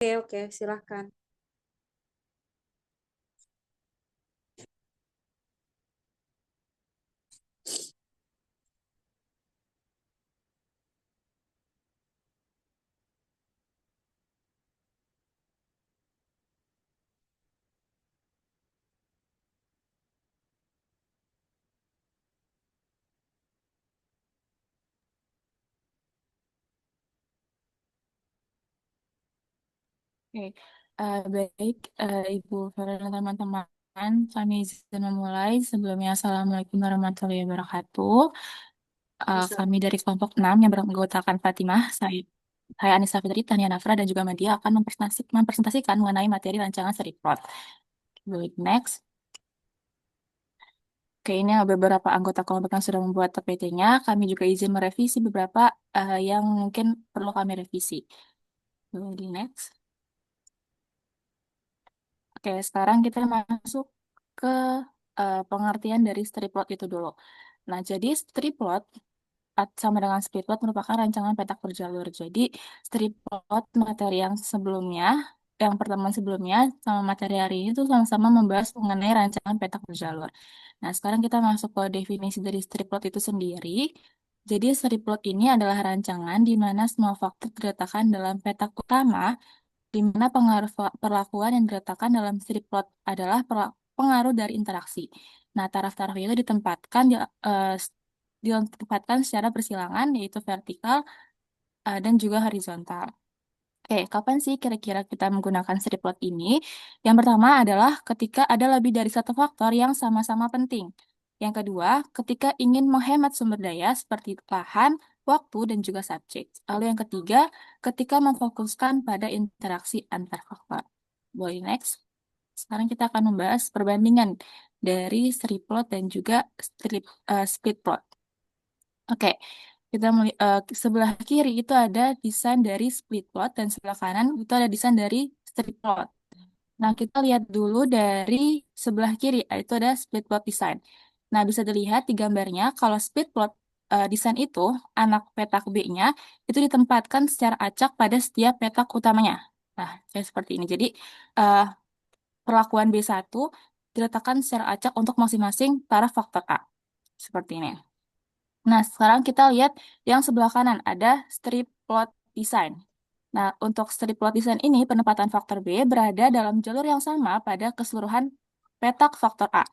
Oke, oke, silahkan. Oke, baik, Ibu Farah dan teman-teman, kami izin memulai. Sebelumnya, Assalamualaikum warahmatullahi wabarakatuh. Bisa. Kami dari kelompok 6 yang beranggotakan Fatimah, saya Anissa Fitri, Tania Nafra, dan juga Madia akan mempresentasikan mengenai materi rancangan seri plot. Baik, next. Oke, ini beberapa anggota kelompok yang sudah membuat PPT-nya. Kami juga izin merevisi beberapa yang mungkin perlu kami revisi. Baik, next. Oke, sekarang kita masuk ke pengertian dari strip plot itu dulu. Nah, jadi strip plot sama dengan split plot merupakan rancangan petak berjalur. Jadi, strip plot materi yang sebelumnya, yang pertemuan sebelumnya sama materi hari ini itu sama-sama membahas mengenai rancangan petak berjalur. Nah, sekarang kita masuk ke definisi dari strip plot itu sendiri. Jadi, strip plot ini adalah rancangan di mana semua faktor diletakkan dalam petak utama di mana pengaruh perlakuan yang diletakkan dalam strip plot adalah pengaruh dari interaksi. Nah, taraf-taraf itu ditempatkan secara bersilangan, yaitu vertikal dan juga horizontal. Oke, kapan sih kira-kira kita menggunakan strip plot ini? Yang pertama adalah ketika ada lebih dari satu faktor yang sama-sama penting. Yang kedua, ketika ingin menghemat sumber daya seperti lahan, waktu, dan juga subjek. Lalu yang ketiga, ketika memfokuskan pada interaksi antar faktor. Boleh next. Sekarang kita akan membahas perbandingan dari strip plot dan juga split plot. Oke, kita sebelah kiri itu ada desain dari split plot dan sebelah kanan itu ada desain dari strip plot. Nah, kita lihat dulu dari sebelah kiri, itu ada split plot design. Nah, bisa dilihat di gambarnya kalau split plot design itu anak petak B-nya itu ditempatkan secara acak pada setiap petak utamanya. Nah, kayak seperti ini. Jadi, eh, perlakuan B1 diletakkan secara acak untuk masing-masing taraf faktor A. Seperti ini. Nah, sekarang kita lihat yang sebelah kanan ada strip plot design. Nah, untuk strip plot design ini, penempatan faktor B berada dalam jalur yang sama pada keseluruhan petak faktor A.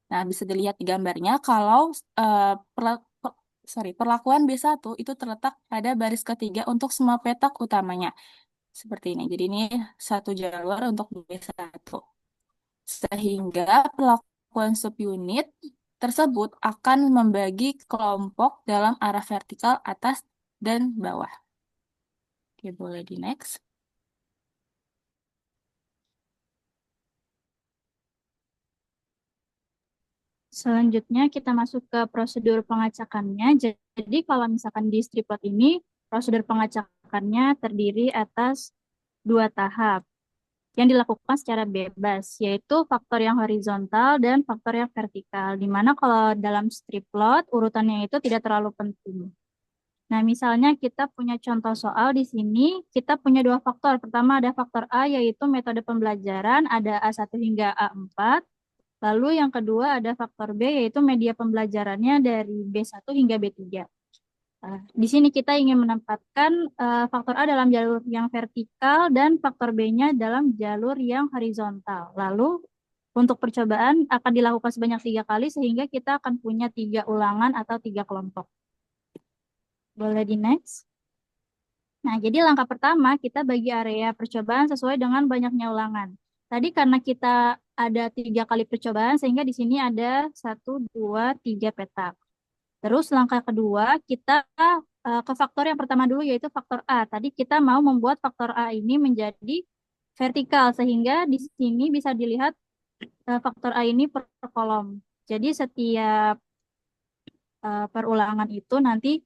Nah, bisa dilihat di gambarnya kalau eh, perlakuan B1 itu terletak pada baris ketiga untuk semua petak utamanya. Seperti ini. Jadi ini satu jalur untuk B1. Sehingga perlakuan subunit tersebut akan membagi kelompok dalam arah vertikal atas dan bawah. Oke, boleh di next. Selanjutnya kita masuk ke prosedur pengacakannya. Jadi kalau misalkan di strip plot ini, prosedur pengacakannya terdiri atas dua tahap yang dilakukan secara bebas, yaitu faktor yang horizontal dan faktor yang vertikal. Di mana kalau dalam strip plot, urutannya itu tidak terlalu penting. Nah, misalnya kita punya contoh soal di sini, kita punya dua faktor. Pertama ada faktor A, yaitu metode pembelajaran, ada A1 hingga A4. Lalu yang kedua ada faktor B, yaitu media pembelajarannya dari B1 hingga B3. Di sini kita ingin menempatkan faktor A dalam jalur yang vertikal dan faktor B-nya dalam jalur yang horizontal. Lalu untuk percobaan akan dilakukan sebanyak 3 kali sehingga kita akan punya 3 ulangan atau 3 kelompok. Boleh di next. Nah, jadi langkah pertama kita bagi area percobaan sesuai dengan banyaknya ulangan. Tadi karena kita ada 3 kali percobaan sehingga di sini ada 1, 2, 3 petak. Terus langkah kedua kita ke faktor yang pertama dulu yaitu faktor A. Tadi kita mau membuat faktor A ini menjadi vertikal sehingga di sini bisa dilihat faktor A ini per kolom. Jadi setiap perulangan itu nanti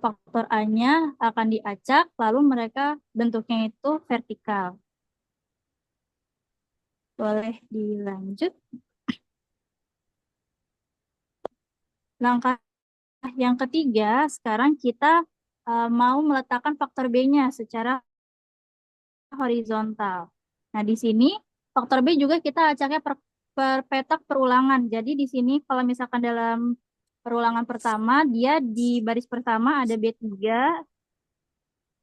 faktor A-nya akan diacak, lalu mereka bentuknya itu vertikal. Boleh dilanjut. Langkah yang ketiga, sekarang kita mau meletakkan faktor B-nya secara horizontal. Nah, di sini faktor B juga kita acaknya per petak perulangan. Jadi di sini kalau misalkan dalam perulangan pertama, dia di baris pertama ada B3,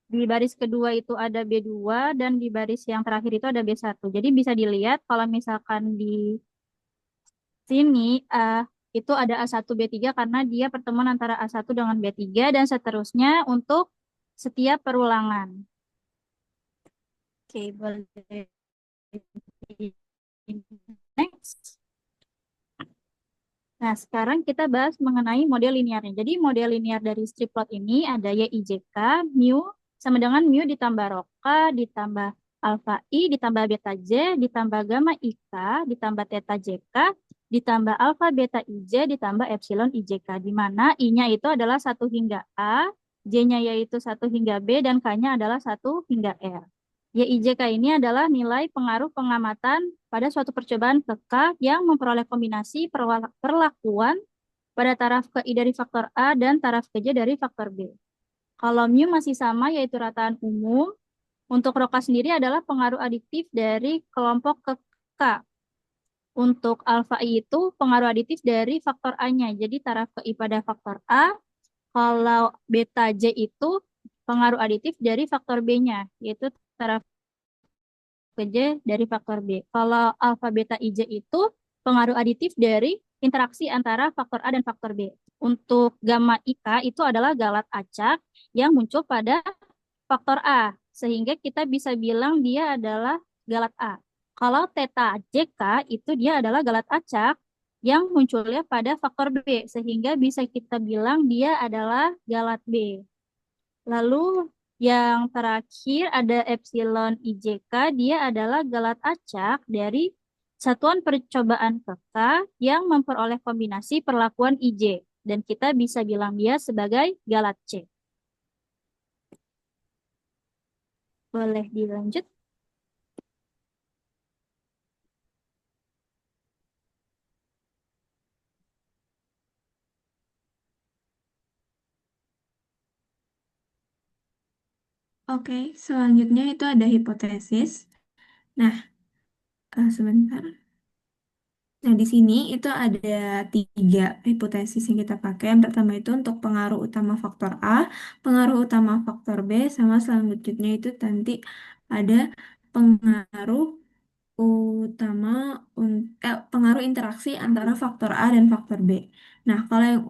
di baris kedua itu ada B2, dan di baris yang terakhir itu ada B1. Jadi bisa dilihat kalau misalkan di sini itu ada A1 B3 karena dia pertemuan antara A1 dengan B3 dan seterusnya untuk setiap perulangan. Oke, boleh. Next. Nah, sekarang kita bahas mengenai model linearnya. Jadi model linear dari strip plot ini ada YIJK, mu sama dengan mu ditambah rho K, ditambah alfa I, ditambah beta J, ditambah gamma IK, ditambah theta JK, ditambah alfa beta IJ, ditambah epsilon IJK, di mana I-nya itu adalah 1 hingga A, J-nya yaitu 1 hingga B, dan K-nya adalah 1 hingga R. YIJK ini adalah nilai pengaruh pengamatan pada suatu percobaan ke K yang memperoleh kombinasi perlakuan pada taraf ke I dari faktor A dan taraf ke J dari faktor B. Kalau mu masih sama yaitu rataan umum, untuk rho K sendiri adalah pengaruh adiktif dari kelompok ke K. Untuk alfa I itu pengaruh adiktif dari faktor A-nya, jadi taraf ke I pada faktor A. Kalau beta J itu pengaruh aditif dari faktor B-nya, yaitu taraf ke J dari faktor B. Kalau alfa beta IJ itu pengaruh aditif dari interaksi antara faktor A dan faktor B. Untuk gamma IK itu adalah galat acak yang muncul pada faktor A, sehingga kita bisa bilang dia adalah galat A. Kalau theta JK itu dia adalah galat acak yang munculnya pada faktor B, sehingga bisa kita bilang dia adalah galat B. Lalu yang terakhir ada epsilon IJK, dia adalah galat acak dari satuan percobaan ke K yang memperoleh kombinasi perlakuan IJ. Dan kita bisa bilang dia sebagai galat C. Boleh dilanjut? Oke, selanjutnya itu ada hipotesis. Nah, sebentar. Nah, di sini itu ada 3 hipotesis yang kita pakai. Yang pertama itu untuk pengaruh utama faktor A, pengaruh utama faktor B, sama selanjutnya itu nanti ada pengaruh utama pengaruh interaksi antara faktor A dan faktor B. Nah, kalau yang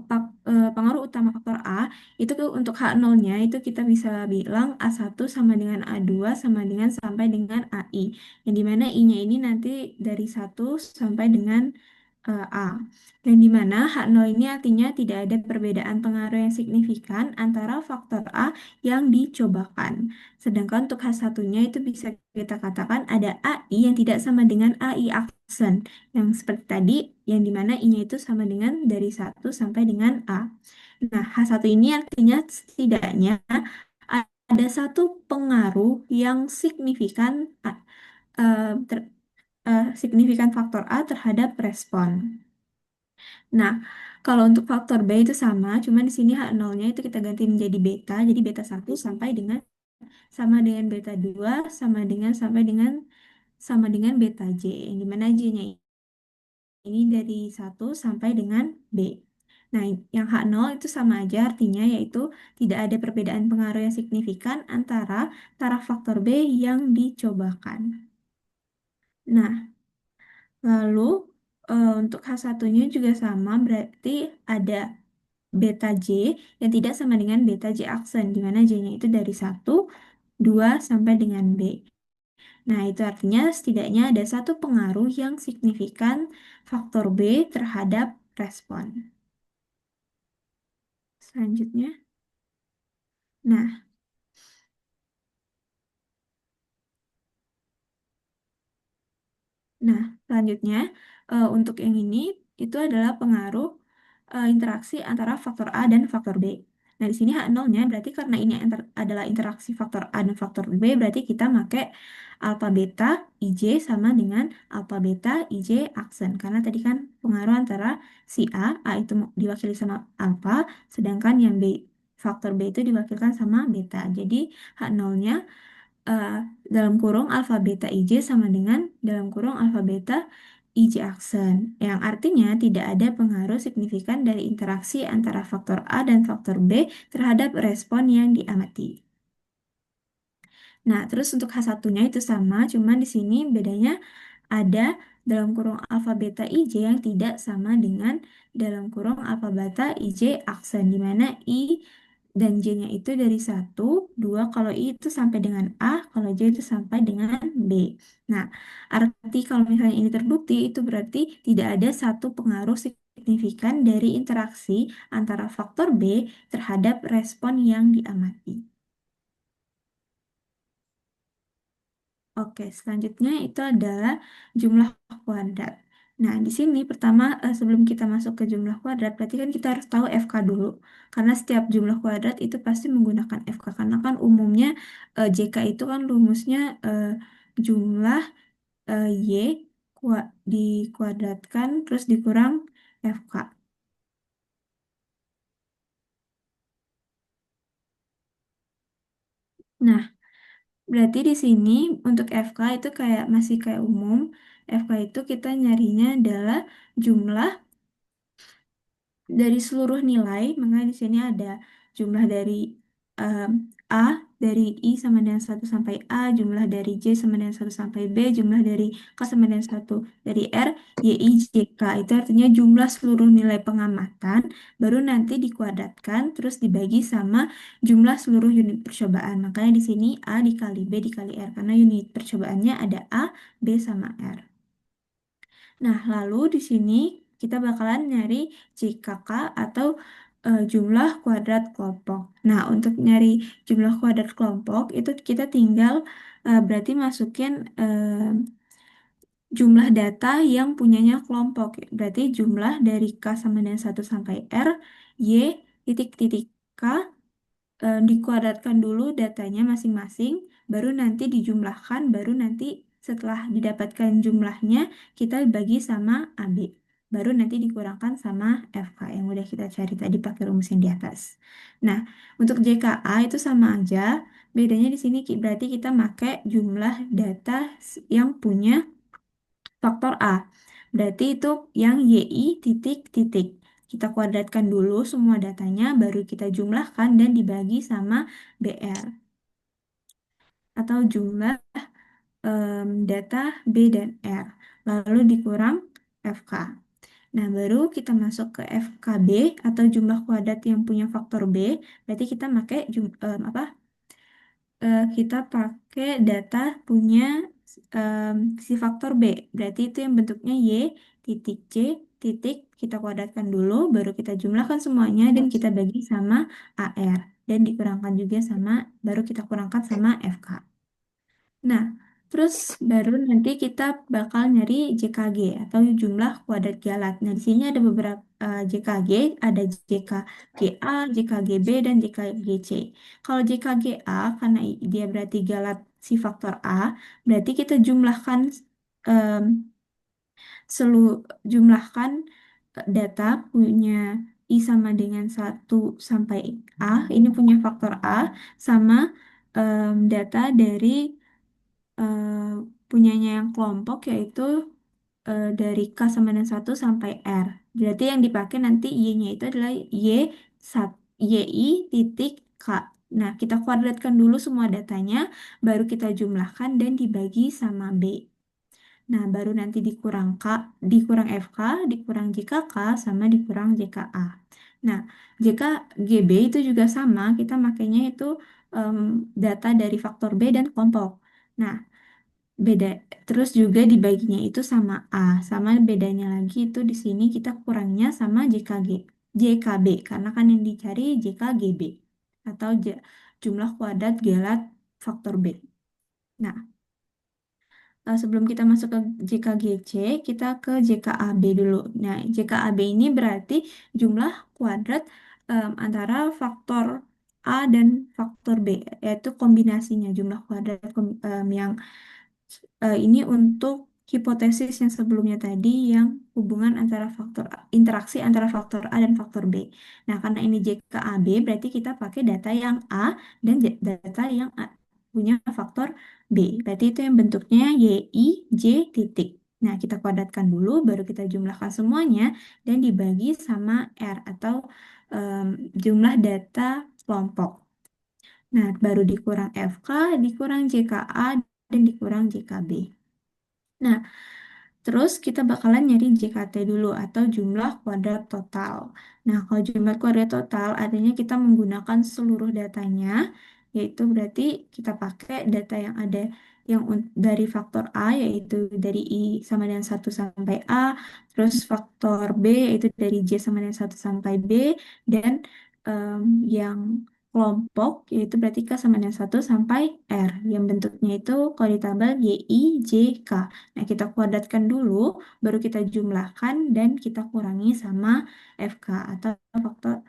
pengaruh utama faktor A itu untuk H0-nya itu kita bisa bilang A1 sama dengan A2 sama dengan sampai dengan AI. Yang dimana I-nya ini nanti dari 1 sampai dengan A. Dan dimana H0 ini artinya tidak ada perbedaan pengaruh yang signifikan antara faktor A yang dicobakan. Sedangkan untuk H1-nya itu bisa kita katakan ada AI yang tidak sama dengan AI aksen. Yang seperti tadi, yang dimana I-nya itu sama dengan dari 1 sampai dengan A. Nah, H1 ini artinya setidaknya ada satu pengaruh yang signifikan signifikan faktor A terhadap respon. Nah, kalau untuk faktor B itu sama, cuma di sini H0-nya itu kita ganti menjadi beta, jadi beta 1 sama dengan beta 2 sama dengan beta J, yang dimana J-nya ini dari 1 sampai dengan B. Nah, yang H0 itu sama aja artinya yaitu tidak ada perbedaan pengaruh yang signifikan antara taraf faktor B yang dicobakan. Nah, lalu untuk H1-nya juga sama, berarti ada beta J yang tidak sama dengan beta J aksen, di mana J-nya itu dari 1, 2, sampai dengan B. Nah, itu artinya setidaknya ada satu pengaruh yang signifikan faktor B terhadap respon. Selanjutnya. Nah, selanjutnya untuk yang ini itu adalah pengaruh interaksi antara faktor A dan faktor B. Nah, di sini H0-nya berarti karena ini adalah interaksi faktor A dan faktor B, berarti kita pakai alfa beta IJ sama dengan alfa beta IJ aksen. Karena tadi kan pengaruh antara si A itu diwakili sama alfa, sedangkan yang B, faktor B itu diwakilkan sama beta. Jadi H0-nya eh, dalam kurung alfa beta IJ sama dengan dalam kurung alfa beta IJ aksen, yang artinya tidak ada pengaruh signifikan dari interaksi antara faktor A dan faktor B terhadap respon yang diamati. Nah, terus untuk H1-nya itu sama, cuman di sini bedanya ada dalam kurung alfa beta IJ yang tidak sama dengan dalam kurung alfa beta IJ aksen, di mana I dan J-nya itu dari 1, 2, kalau I itu sampai dengan A, kalau J itu sampai dengan B. Nah, arti kalau misalnya ini terbukti, itu berarti tidak ada satu pengaruh signifikan dari interaksi antara faktor B terhadap respon yang diamati. Oke, selanjutnya itu adalah jumlah kuadrat. Nah, di sini pertama sebelum kita masuk ke jumlah kuadrat, berarti kan kita harus tahu FK dulu. Karena setiap jumlah kuadrat itu pasti menggunakan FK. Karena kan umumnya JK itu kan rumusnya jumlah Y dikuadratkan terus dikurang FK. Nah, berarti di sini untuk FK itu kayak masih kayak umum. FK itu kita nyarinya adalah jumlah dari seluruh nilai, maka di sini ada jumlah dari em, A, dari I sama dengan 1 sampai A, jumlah dari J sama dengan 1 sampai B, jumlah dari K sama dengan 1 dari R, Y, I, J, K. Itu artinya jumlah seluruh nilai pengamatan, baru nanti dikuadratkan, terus dibagi sama jumlah seluruh unit percobaan. Makanya di sini A dikali B dikali R, karena unit percobaannya ada A, B, sama R. Nah, lalu di sini kita bakalan nyari JKK atau jumlah kuadrat kelompok. Nah, untuk nyari jumlah kuadrat kelompok itu kita tinggal berarti masukin jumlah data yang punyanya kelompok. Berarti jumlah dari K sama dengan 1 sampai R, Y titik-titik K dikuadratkan dulu datanya masing-masing, baru nanti dijumlahkan, baru nanti setelah didapatkan jumlahnya, kita bagi sama AB. Baru nanti dikurangkan sama FK yang udah kita cari tadi pakai rumus yang di atas. Nah, untuk JKA itu sama aja, bedanya di sini berarti kita pakai jumlah data yang punya faktor A. Berarti itu yang YI titik-titik. Kita kuadratkan dulu semua datanya, baru kita jumlahkan dan dibagi sama BR. Atau jumlah data B dan R. Lalu dikurang FK. Nah, baru kita masuk ke FKB atau jumlah kuadrat yang punya faktor B. Berarti kita pakai kita pakai data punya si faktor B. Berarti itu yang bentuknya Y titik C titik kita kuadratkan dulu, baru kita jumlahkan semuanya dan kita bagi sama AR. Dan dikurangkan juga sama, baru kita kurangkan sama FK. Nah, terus baru nanti kita bakal nyari JKG atau jumlah kuadrat galat. Nah, di sini ada beberapa JKG, ada JKGA, JKGB, dan JKGC. Kalau JKGA, karena dia berarti galat si faktor A, berarti kita jumlahkan em, jumlahkan data punya I sama dengan 1 sampai A, ini punya faktor A, sama data dari eh, punyanya yang kelompok yaitu dari K sama dengan 1 sampai R. Berarti yang dipakai nanti Y-nya itu adalah YI titik K. Nah, kita kuadratkan dulu semua datanya, baru kita jumlahkan dan dibagi sama B. Nah, baru nanti dikurang FK, dikurang JKK, sama dikurang JKA. Nah, JKGB itu juga sama, kita makainya itu data dari faktor B dan kelompok. Nah, beda terus juga dibaginya itu sama A, sama bedanya lagi itu di sini kita kurangnya sama JKB, karena kan yang dicari JKGB atau jumlah kuadrat galat faktor B. Nah, sebelum kita masuk ke JKGC, kita ke JKAB dulu. Nah, JKAB ini berarti jumlah kuadrat antara faktor A dan faktor B, yaitu kombinasinya jumlah kuadrat yang ini untuk hipotesis yang sebelumnya tadi yang hubungan antara interaksi antara faktor A dan faktor B. Nah, karena ini JKAB berarti kita pakai data yang A dan data yang punya faktor B. Berarti itu yang bentuknya YI, J titik. Nah, kita kuadratkan dulu, baru kita jumlahkan semuanya, dan dibagi sama R atau em, jumlah data kelompok. Nah, baru dikurang FK, dikurang JKA, dan dikurang JKB. Nah, terus kita bakalan nyari JKT dulu atau jumlah kuadrat total. Nah, kalau jumlah kuadrat total artinya kita menggunakan seluruh datanya, yaitu berarti kita pakai data yang ada yang dari faktor A, yaitu dari I sama dengan 1 sampai A, terus faktor B, yaitu dari J sama dengan 1 sampai B, dan em, yang kelompok, yaitu berarti K sama dengan 1 sampai R, yang bentuknya itu kalau ditambah YI, J, K. Nah, kita kuadratkan dulu, baru kita jumlahkan dan kita kurangi sama FK atau faktor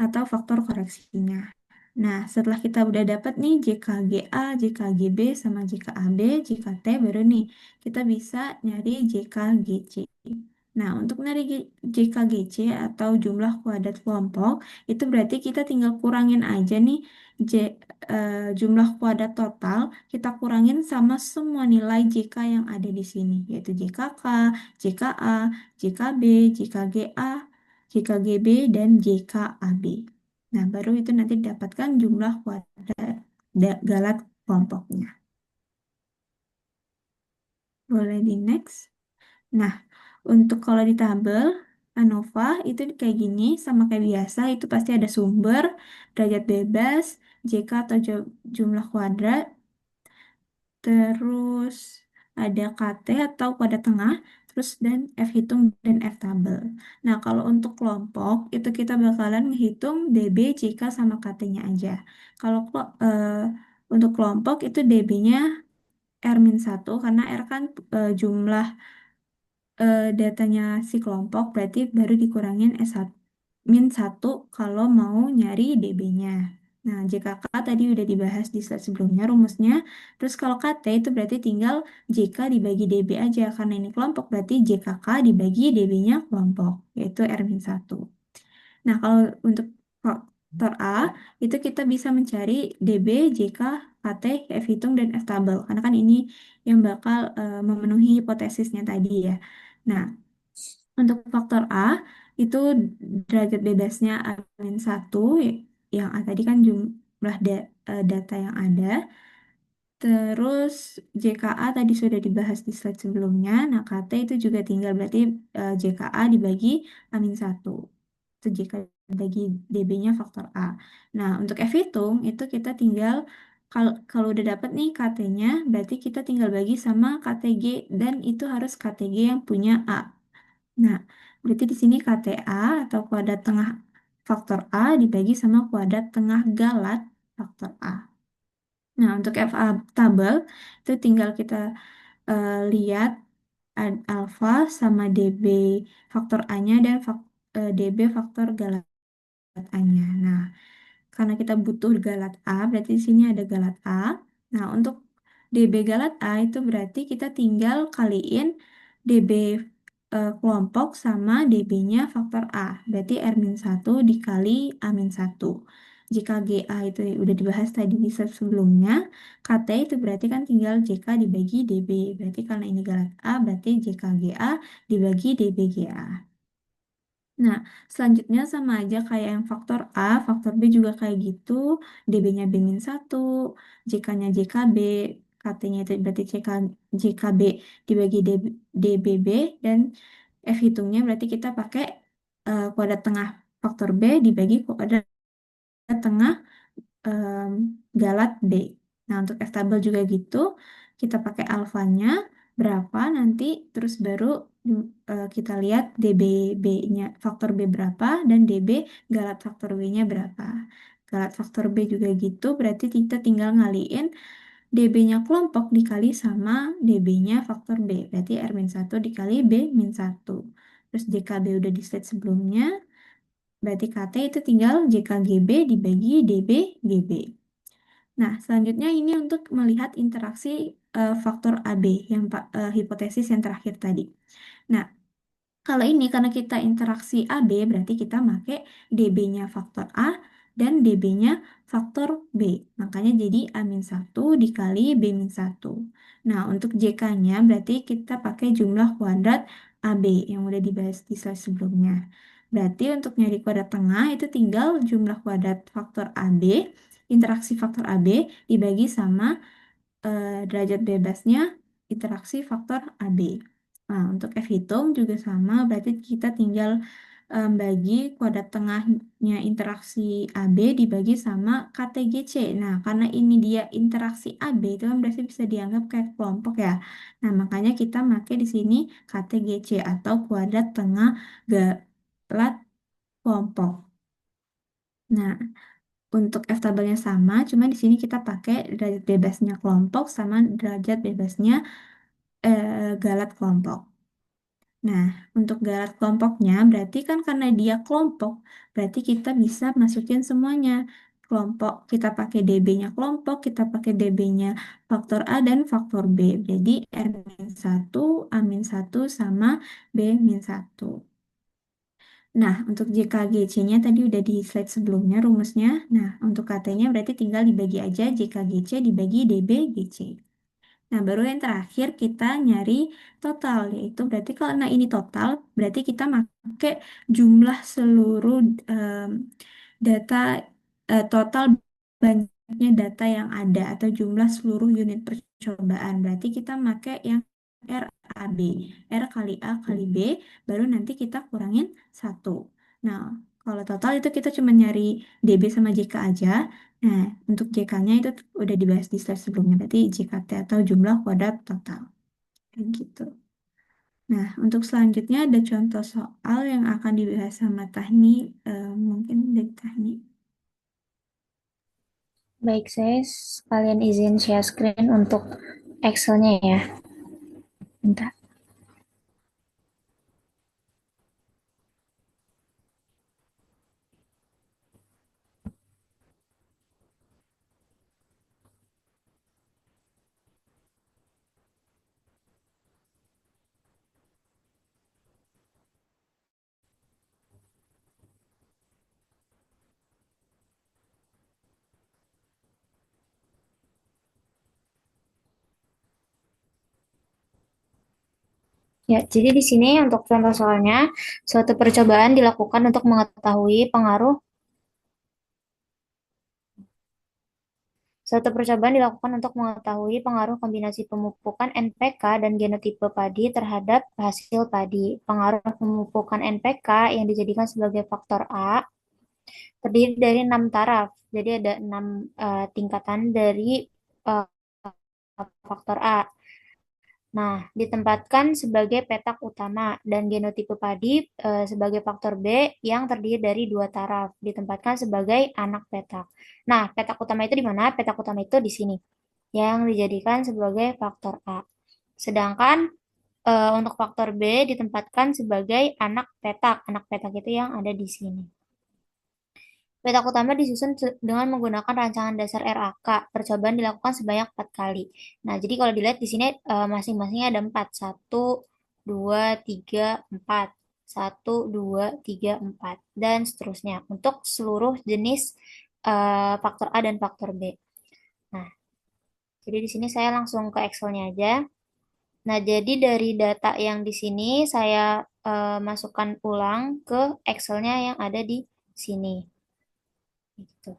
atau faktor koreksinya. Nah, setelah kita udah dapat nih JKGA, JKGB sama JKAB, JKT, baru nih kita bisa nyari JKGC. Nah, untuk nyari JKGC atau jumlah kuadrat kelompok, itu berarti kita tinggal kurangin aja nih jumlah kuadrat total, kita kurangin sama semua nilai JK yang ada di sini, yaitu JKK, JKA, JKB, JKGA, JKGB, dan JKAB. Nah, baru itu nanti didapatkan jumlah kuadrat galat kelompoknya. Boleh di next. Nah, untuk kalau di tabel ANOVA itu kayak gini, sama kayak biasa, itu pasti ada sumber, derajat bebas, JK atau jumlah kuadrat, terus ada KT atau kuadrat tengah, terus dan F hitung dan F tabel. Nah, kalau untuk kelompok, itu kita bakalan menghitung DB, JK, sama KT-nya aja. Kalau untuk kelompok itu DB-nya R-1, karena R kan jumlah datanya si kelompok, berarti baru dikurangin S1 kalau mau nyari DB-nya. Nah, JKK tadi udah dibahas di slide sebelumnya rumusnya. Terus kalau KT itu berarti tinggal JK dibagi DB aja. Karena ini kelompok berarti JKK dibagi DB-nya kelompok, yaitu R-1. Nah, kalau untuk faktor A, itu kita bisa mencari DB, JK, KT, F hitung, dan F tabel. Karena kan ini yang bakal memenuhi hipotesisnya tadi ya. Nah, untuk faktor A, itu derajat bebasnya A-1, yang A tadi kan jumlah data yang ada. Terus JKA tadi sudah dibahas di slide sebelumnya. Nah, KT itu juga tinggal berarti JKA dibagi A-1. Itu JK dibagi DB-nya faktor A. Nah, untuk F hitung itu kita tinggal kalau udah dapat nih KT-nya, berarti kita tinggal bagi sama KTG, dan itu harus KTG yang punya A. Nah, berarti di sini KTA atau kuadrat tengah faktor A dibagi sama kuadrat tengah galat faktor A. Nah, untuk FA tabel itu tinggal kita lihat alfa sama DB faktor A-nya dan DB faktor galat A-nya. Nah, karena kita butuh galat A, berarti di sini ada galat A. Nah, untuk DB galat A itu berarti kita tinggal kaliin DB kelompok sama DB-nya faktor A. Berarti R-1 dikali A-1. Jika GA itu udah dibahas tadi di slide sebelumnya, KT itu berarti kan tinggal JK dibagi DB. Berarti karena ini galat A, berarti JK GA dibagi DB GA. Nah, selanjutnya sama aja kayak yang faktor A, faktor B juga kayak gitu. DB-nya B-1, JK-nya JKB, KT-nya itu berarti JKB dibagi DBB, dan F hitungnya berarti kita pakai kuadrat tengah faktor B dibagi kuadrat tengah em, galat B. Nah, untuk F tabel juga gitu, kita pakai alfanya berapa nanti, terus baru kita lihat DB-nya faktor B berapa, dan DB galat faktor B-nya berapa. Galat faktor B juga gitu, berarti kita tinggal ngaliin DB-nya kelompok dikali sama DB-nya faktor B. Berarti R-1 dikali B-1. Terus JKB udah di slide sebelumnya, berarti KT itu tinggal JKGB dibagi DB-GB. Nah, selanjutnya ini untuk melihat interaksi faktor AB, yang hipotesis yang terakhir tadi. Nah, kalau ini karena kita interaksi AB, berarti kita pakai DB-nya faktor A dan DB-nya faktor B. Makanya jadi A-1 dikali B-1. Nah, untuk JK-nya berarti kita pakai jumlah kuadrat AB yang udah dibahas di slide sebelumnya. Berarti untuk nyari kuadrat tengah itu tinggal jumlah kuadrat faktor AB, interaksi faktor AB dibagi sama derajat bebasnya interaksi faktor AB. Nah, untuk F hitung juga sama, berarti kita tinggal bagi kuadrat tengahnya interaksi AB dibagi sama KTGC. Nah, karena ini dia interaksi AB, itu kan berarti bisa dianggap kayak kelompok ya. Nah, makanya kita pakai di sini KTGC atau kuadrat tengah galat kelompok. Nah, untuk F tabelnya sama, cuma di sini kita pakai derajat bebasnya kelompok sama derajat bebasnya galat kelompok. Nah, untuk galat kelompoknya berarti kan karena dia kelompok, berarti kita bisa masukin semuanya. Kelompok, kita pakai DB-nya kelompok, kita pakai DB-nya faktor A dan faktor B. Jadi R-1, A-1 sama B-1. Nah, untuk JKGC-nya tadi udah di slide sebelumnya rumusnya. Nah, untuk KT-nya berarti tinggal dibagi aja JKGC dibagi DBGC. Nah, baru yang terakhir kita nyari total, yaitu berarti kalau nah ini total, berarti kita pakai jumlah seluruh data total banyaknya data yang ada atau jumlah seluruh unit percobaan. Berarti kita pakai yang RAB, R kali A kali B, baru nanti kita kurangin 1. Nah, kalau total itu kita cuma nyari DB sama JK aja. Nah, untuk JK-nya itu udah dibahas di slide sebelumnya, berarti JKT atau jumlah kuadrat total. Kayak gitu. Nah, untuk selanjutnya ada contoh soal yang akan dibahas sama Tahni, mungkin dari Tahni. Baik, saya sekalian izin share screen untuk Excel-nya ya. Bentar. Ya, jadi di sini untuk contoh soalnya, suatu percobaan dilakukan untuk mengetahui pengaruh Suatu percobaan dilakukan untuk mengetahui pengaruh kombinasi pemupukan NPK dan genotipe padi terhadap hasil padi. Pengaruh pemupukan NPK yang dijadikan sebagai faktor A terdiri dari 6 taraf. Jadi ada 6 tingkatan dari eh, faktor A. Nah, ditempatkan sebagai petak utama dan genotipe padi sebagai faktor B yang terdiri dari 2 taraf, ditempatkan sebagai anak petak. Nah, petak utama itu di mana? Petak utama itu di sini, yang dijadikan sebagai faktor A. Sedangkan untuk faktor B ditempatkan sebagai anak petak. Anak petak itu yang ada di sini. Petak utama disusun dengan menggunakan rancangan dasar RAK. Percobaan dilakukan sebanyak 4 kali. Nah, jadi kalau dilihat di sini masing-masingnya ada 4. 1, 2, 3, 4. 1, 2, 3, 4. Dan seterusnya. Untuk seluruh jenis faktor A dan faktor B. Nah, jadi di sini saya langsung ke Excel-nya aja. Nah, jadi dari data yang di sini saya masukkan ulang ke Excel-nya yang ada di sini. Gitu.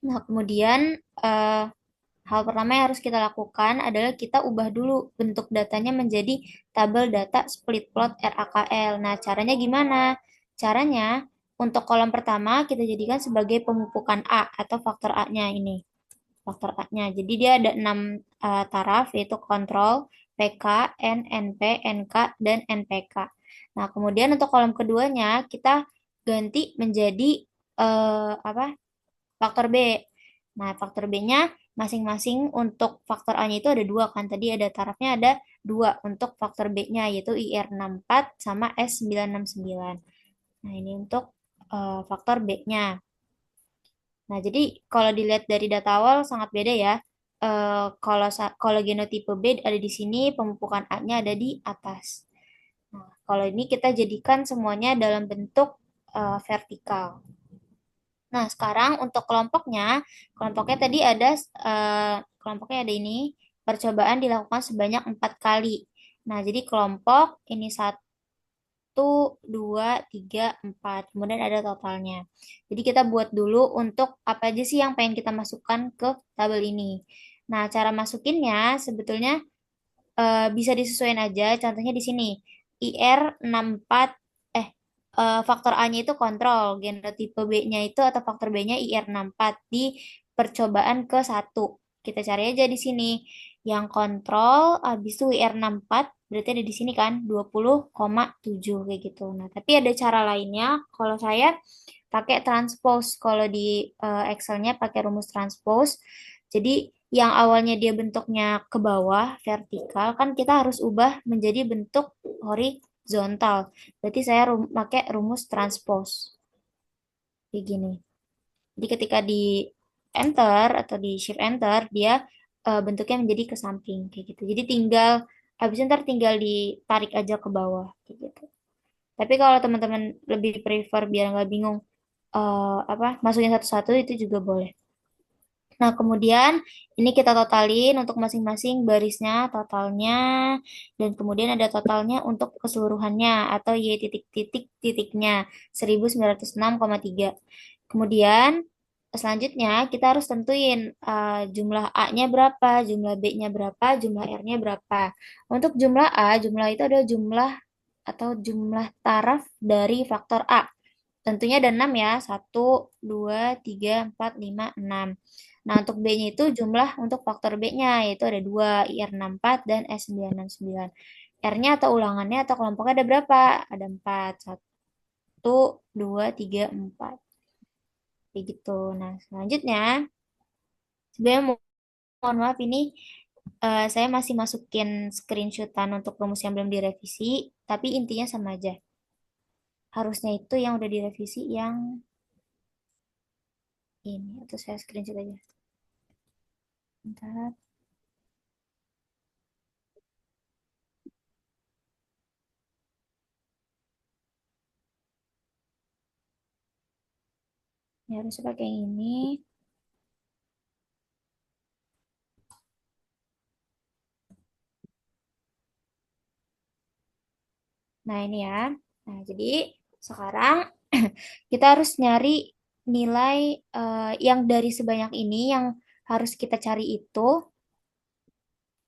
Nah, kemudian eh, hal pertama yang harus kita lakukan adalah kita ubah dulu bentuk datanya menjadi tabel data split plot RAKL. Nah, caranya gimana? Caranya untuk kolom pertama kita jadikan sebagai pemupukan A atau faktor A-nya ini. Faktor A-nya. Jadi dia ada 6 taraf yaitu kontrol, PK, N, NP, NK, dan NPK. Nah, kemudian untuk kolom keduanya kita ganti menjadi apa? Faktor B. Nah, faktor B-nya masing-masing untuk faktor A-nya itu ada 2 kan. Tadi ada tarafnya ada 2 untuk faktor B-nya yaitu IR64 sama S969. Nah, ini untuk faktor B-nya. Nah, jadi kalau dilihat dari data awal sangat beda ya. Kalau genotipe B ada di sini, pemupukan A-nya ada di atas. Nah, kalau ini kita jadikan semuanya dalam bentuk vertikal. Nah, sekarang untuk kelompoknya tadi ada kelompoknya ada ini, percobaan dilakukan sebanyak 4 kali. Nah, jadi kelompok ini 1, 2, 3, 4. Kemudian ada totalnya. Jadi kita buat dulu untuk apa aja sih yang pengen kita masukkan ke tabel ini. Nah, cara masukinnya sebetulnya bisa disesuaikan aja. Contohnya di sini. IR 64 eh faktor A-nya itu kontrol, genotipe B-nya itu atau faktor B-nya IR 64 di percobaan ke 1. Kita cari aja di sini. Yang kontrol habis itu IR 64 berarti ada di sini kan 20,7 kayak gitu. Nah, tapi ada cara lainnya. Kalau saya pakai transpose. Kalau di Excel-nya pakai rumus transpose. Jadi yang awalnya dia bentuknya ke bawah, vertikal, kan kita harus ubah menjadi bentuk horizontal. Berarti saya pakai rumus transpose. Kayak gini. Jadi ketika di enter atau di shift enter, dia bentuknya menjadi ke samping. Kayak gitu. Jadi habis ntar tinggal ditarik aja ke bawah. Kayak gitu. Tapi kalau teman-teman lebih prefer biar nggak bingung masukin satu-satu itu juga boleh. Nah, kemudian ini kita totalin untuk masing-masing barisnya, totalnya, dan kemudian ada totalnya untuk keseluruhannya atau Y titik-titik-titiknya 1906,3. Kemudian selanjutnya kita harus tentuin jumlah A-nya berapa, jumlah B-nya berapa, jumlah R-nya berapa. Untuk jumlah A, jumlah itu adalah jumlah atau jumlah taraf dari faktor A. Tentunya ada 6 ya. 1, 2, 3, 4, 5, 6. Nah, untuk B-nya itu jumlah untuk faktor B-nya, yaitu ada 2, IR64 dan S969. R-nya atau ulangannya atau kelompoknya ada berapa? Ada 4. 1, 2, 3, 4. Kayak gitu. Nah, selanjutnya, sebenarnya mohon maaf ini saya masih masukin screenshotan untuk rumus yang belum direvisi, tapi intinya sama aja. Harusnya itu yang udah direvisi yang ini, atau saya screenshot aja. Bentar. Ya, harus pakai yang ini. Nah, ini ya. Nah, jadi sekarang kita harus nyari nilai yang dari sebanyak ini yang harus kita cari itu,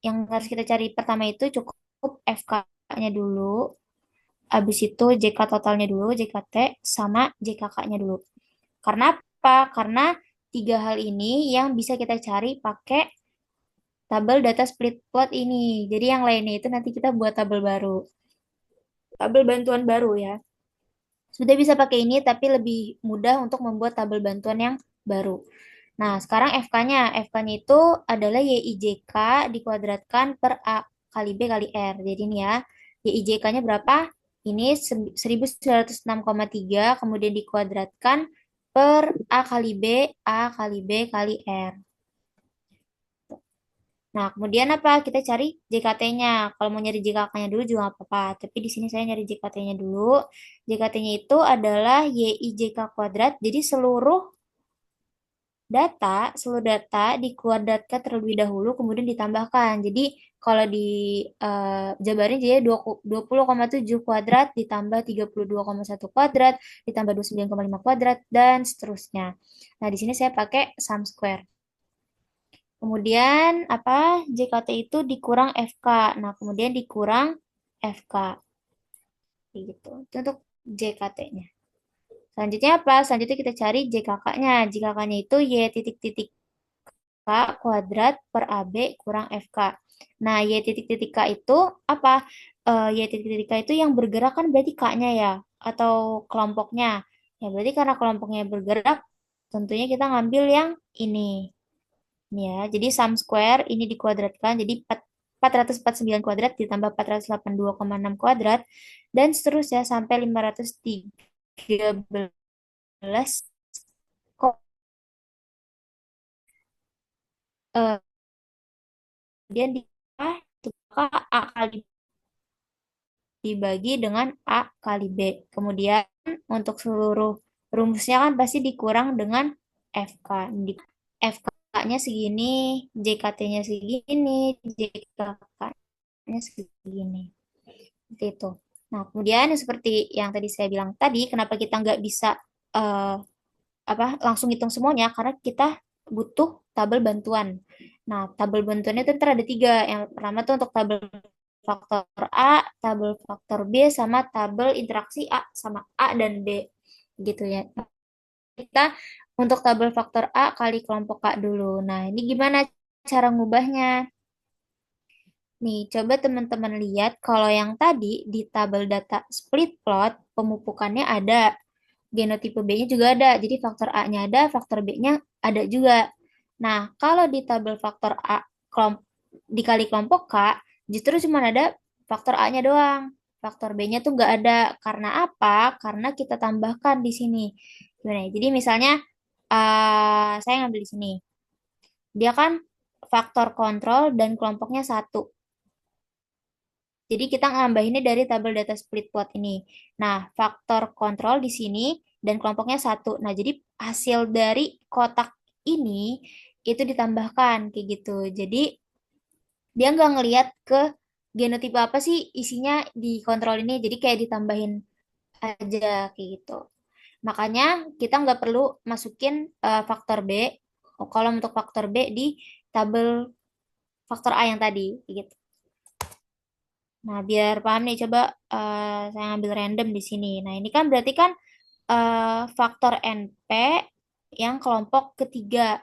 yang harus kita cari pertama itu cukup FK-nya dulu, habis itu JK totalnya dulu, JKT, sama JKK-nya dulu. Karena apa? Karena 3 hal ini yang bisa kita cari pakai tabel data split plot ini. Jadi yang lainnya itu nanti kita buat tabel baru. Tabel bantuan baru ya. Sudah bisa pakai ini, tapi lebih mudah untuk membuat tabel bantuan yang baru. Nah, sekarang FK-nya. FK-nya itu adalah YIJK dikuadratkan per A kali B kali R. Jadi ini ya, YIJK-nya berapa? Ini 1906,3, kemudian dikuadratkan per A kali B, A kali B kali R. Nah, kemudian apa? Kita cari JKT-nya. Kalau mau nyari JKK-nya dulu juga nggak apa-apa. Tapi di sini saya nyari JKT-nya dulu. JKT-nya itu adalah YIJK kuadrat. Jadi seluruh data dikuadratkan terlebih dahulu, kemudian ditambahkan. Jadi kalau jabarin jadi 20,7 kuadrat ditambah 32,1 kuadrat ditambah 29,5 kuadrat dan seterusnya. Nah, di sini saya pakai sum square. Kemudian apa? JKT itu dikurang FK. Nah, kemudian dikurang FK. Kayak gitu. Itu untuk JKT-nya. Selanjutnya apa? Selanjutnya kita cari JKK-nya. JKK-nya itu Y titik-titik K kuadrat per AB kurang FK. Nah, Y titik-titik K itu apa? Y titik-titik K itu yang bergerak kan berarti K-nya ya? Atau kelompoknya. Ya, berarti karena kelompoknya bergerak, tentunya kita ngambil yang ini. Ini ya, jadi sum square ini dikuadratkan, jadi 449 kuadrat ditambah 482,6 kuadrat, dan seterusnya sampai 513. Kemudian A kali dibagi dengan A kali B. Kemudian untuk seluruh rumusnya kan pasti dikurang dengan FK. FK-nya segini, JKT-nya segini, JKK-nya segini. Seperti itu. Nah, kemudian seperti yang tadi saya bilang tadi, kenapa kita nggak bisa eh, langsung hitung semuanya? Karena kita butuh tabel bantuan. Nah, tabel bantuannya itu ntar ada tiga. Yang pertama tuh untuk tabel faktor A, tabel faktor B, sama tabel interaksi A sama A dan B. Gitu ya. Kita untuk tabel faktor A kali kelompok A dulu. Nah, ini gimana cara ngubahnya? Nih, coba teman-teman lihat kalau yang tadi di tabel data split plot, pemupukannya ada, genotipe B-nya juga ada. Jadi faktor A-nya ada, faktor B-nya ada juga. Nah, kalau di tabel faktor A dikali kelompok K, justru cuma ada faktor A-nya doang. Faktor B-nya tuh nggak ada. Karena apa? Karena kita tambahkan di sini. Gimana ya? Jadi misalnya saya ngambil di sini. Dia kan faktor kontrol dan kelompoknya satu. Jadi kita nambahinnya dari tabel data split plot ini. Nah, faktor kontrol di sini dan kelompoknya satu. Nah, jadi hasil dari kotak ini itu ditambahkan kayak gitu. Jadi dia nggak ngelihat ke genotipe apa sih isinya di kontrol ini. Jadi kayak ditambahin aja kayak gitu. Makanya kita nggak perlu masukin faktor B, kolom untuk faktor B di tabel faktor A yang tadi gitu. Nah, biar paham nih, coba saya ngambil random di sini. Nah, ini kan berarti kan faktor NP yang kelompok ketiga.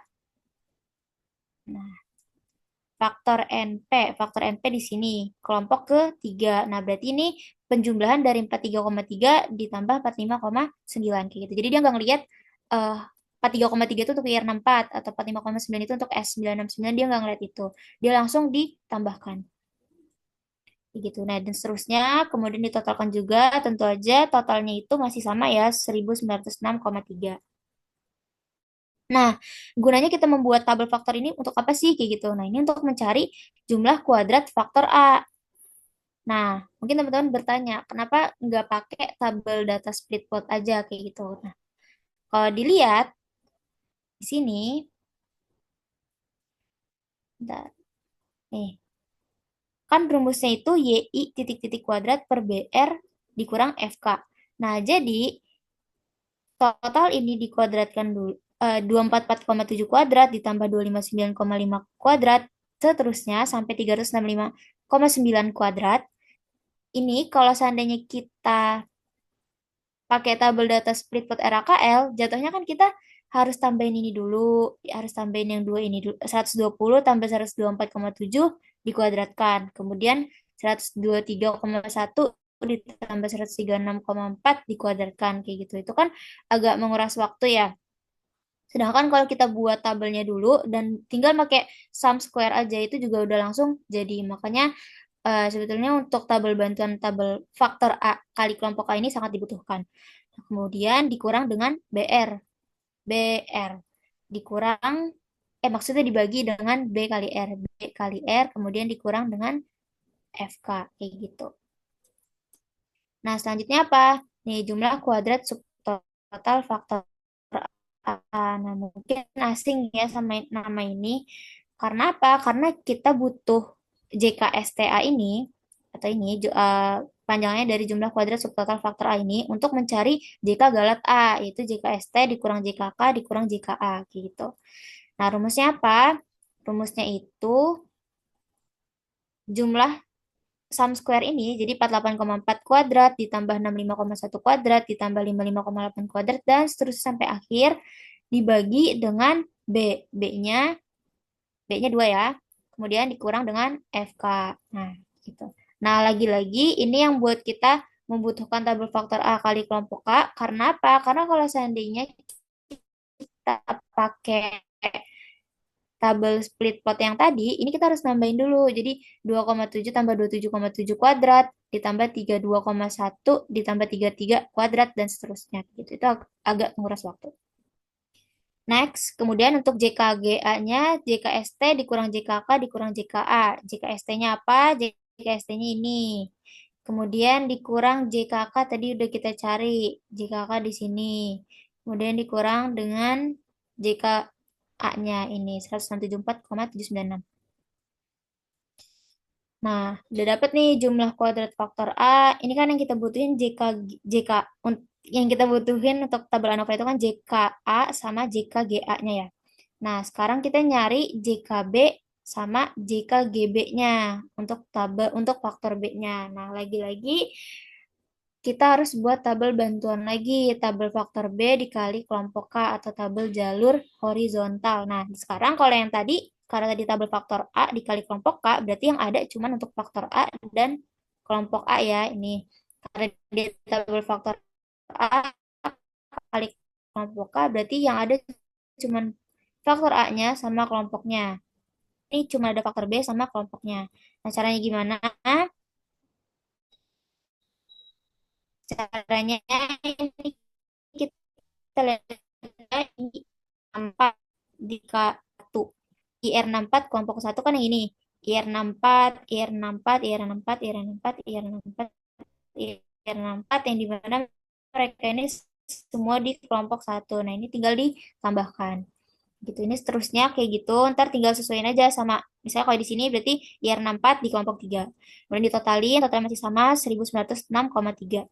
Nah, faktor NP di sini, kelompok ketiga. Nah, berarti ini penjumlahan dari 43,3 ditambah 45,9 kayak gitu. Jadi dia nggak ngelihat 43,3 itu untuk IR64 atau 45,9 itu untuk S969, dia nggak ngelihat itu. Dia langsung ditambahkan gitu. Nah, dan seterusnya kemudian ditotalkan juga, tentu aja totalnya itu masih sama ya, 1906,3. Nah, gunanya kita membuat tabel faktor ini untuk apa sih kayak gitu. Nah, ini untuk mencari jumlah kuadrat faktor A. Nah, mungkin teman-teman bertanya, kenapa nggak pakai tabel data split plot aja kayak gitu. Nah, kalau dilihat di sini, bentar, nih, kan rumusnya itu YI titik-titik kuadrat per BR dikurang FK. Nah, jadi total ini dikuadratkan dulu. 244,7 kuadrat ditambah 259,5 kuadrat, seterusnya sampai 365,9 kuadrat. Ini kalau seandainya kita pakai tabel data split plot RAKL, jatuhnya kan kita harus tambahin ini dulu, harus tambahin yang dua ini dulu, 120 tambah 124,7 dikuadratkan. Kemudian 123,1 ditambah 136,4 dikuadratkan kayak gitu. Itu kan agak menguras waktu ya. Sedangkan kalau kita buat tabelnya dulu dan tinggal pakai sum square aja itu juga udah langsung jadi. Makanya sebetulnya untuk tabel bantuan tabel faktor A kali kelompok A ini sangat dibutuhkan. Nah, kemudian dikurang dengan BR. BR dikurang maksudnya dibagi dengan B kali R. B kali R kemudian dikurang dengan FK kayak gitu. Nah, selanjutnya apa? Nih, jumlah kuadrat subtotal faktor A. Nah, mungkin asing ya sama nama ini. Karena apa? Karena kita butuh JKSTA ini, atau ini, panjangnya dari jumlah kuadrat subtotal faktor A ini, untuk mencari JK galat A, yaitu JKST dikurang JKK dikurang JKA, gitu. Nah, rumusnya apa? Rumusnya itu jumlah sum square ini jadi 48,4 kuadrat ditambah 65,1 kuadrat ditambah 55,8 kuadrat dan seterusnya sampai akhir dibagi dengan B. B-nya B-nya 2 ya. Kemudian dikurang dengan FK. Nah, gitu. Nah, lagi-lagi ini yang buat kita membutuhkan tabel faktor A kali kelompok A. Karena apa? Karena kalau seandainya kita pakai tabel split plot yang tadi, ini kita harus nambahin dulu. Jadi 2,7 tambah 27,7 kuadrat, ditambah 32,1, ditambah 33 kuadrat, dan seterusnya. Gitu. Itu agak menguras waktu. Next, kemudian untuk JKGA-nya, JKST dikurang JKK dikurang JKA. JKST-nya apa? JKST-nya ini. Kemudian dikurang JKK tadi udah kita cari. JKK di sini. kemudian dikurang dengan JKA-nya ini 164,796. Nah, udah dapet nih jumlah kuadrat faktor A. Ini kan yang kita butuhin yang kita butuhin untuk tabel ANOVA itu kan JKA sama JKGA-nya ya. Nah, sekarang kita nyari JKB sama JKGB-nya untuk faktor B-nya. Nah, lagi-lagi kita harus buat tabel bantuan lagi, tabel faktor B dikali kelompok K atau tabel jalur horizontal. Nah, sekarang kalau yang tadi, karena tadi tabel faktor A dikali kelompok K, berarti yang ada cuma untuk faktor A dan kelompok A ya, ini. Karena di tabel faktor A kali kelompok K, berarti yang ada cuma faktor A-nya sama kelompoknya. Ini cuma ada faktor B sama kelompoknya. Nah, caranya gimana? Caranya ini kita lihat di 4 di K1. IR64 kelompok 1 kan yang ini. IR64, IR64, IR64, IR64, IR64, IR64 yang dimana mereka ini semua di kelompok 1. Nah, ini tinggal ditambahkan. Gitu. Ini seterusnya kayak gitu. Ntar tinggal sesuaiin aja sama, misalnya kalau di sini berarti IR64 di kelompok 3. Kemudian ditotalin, totalnya masih sama 1906,3.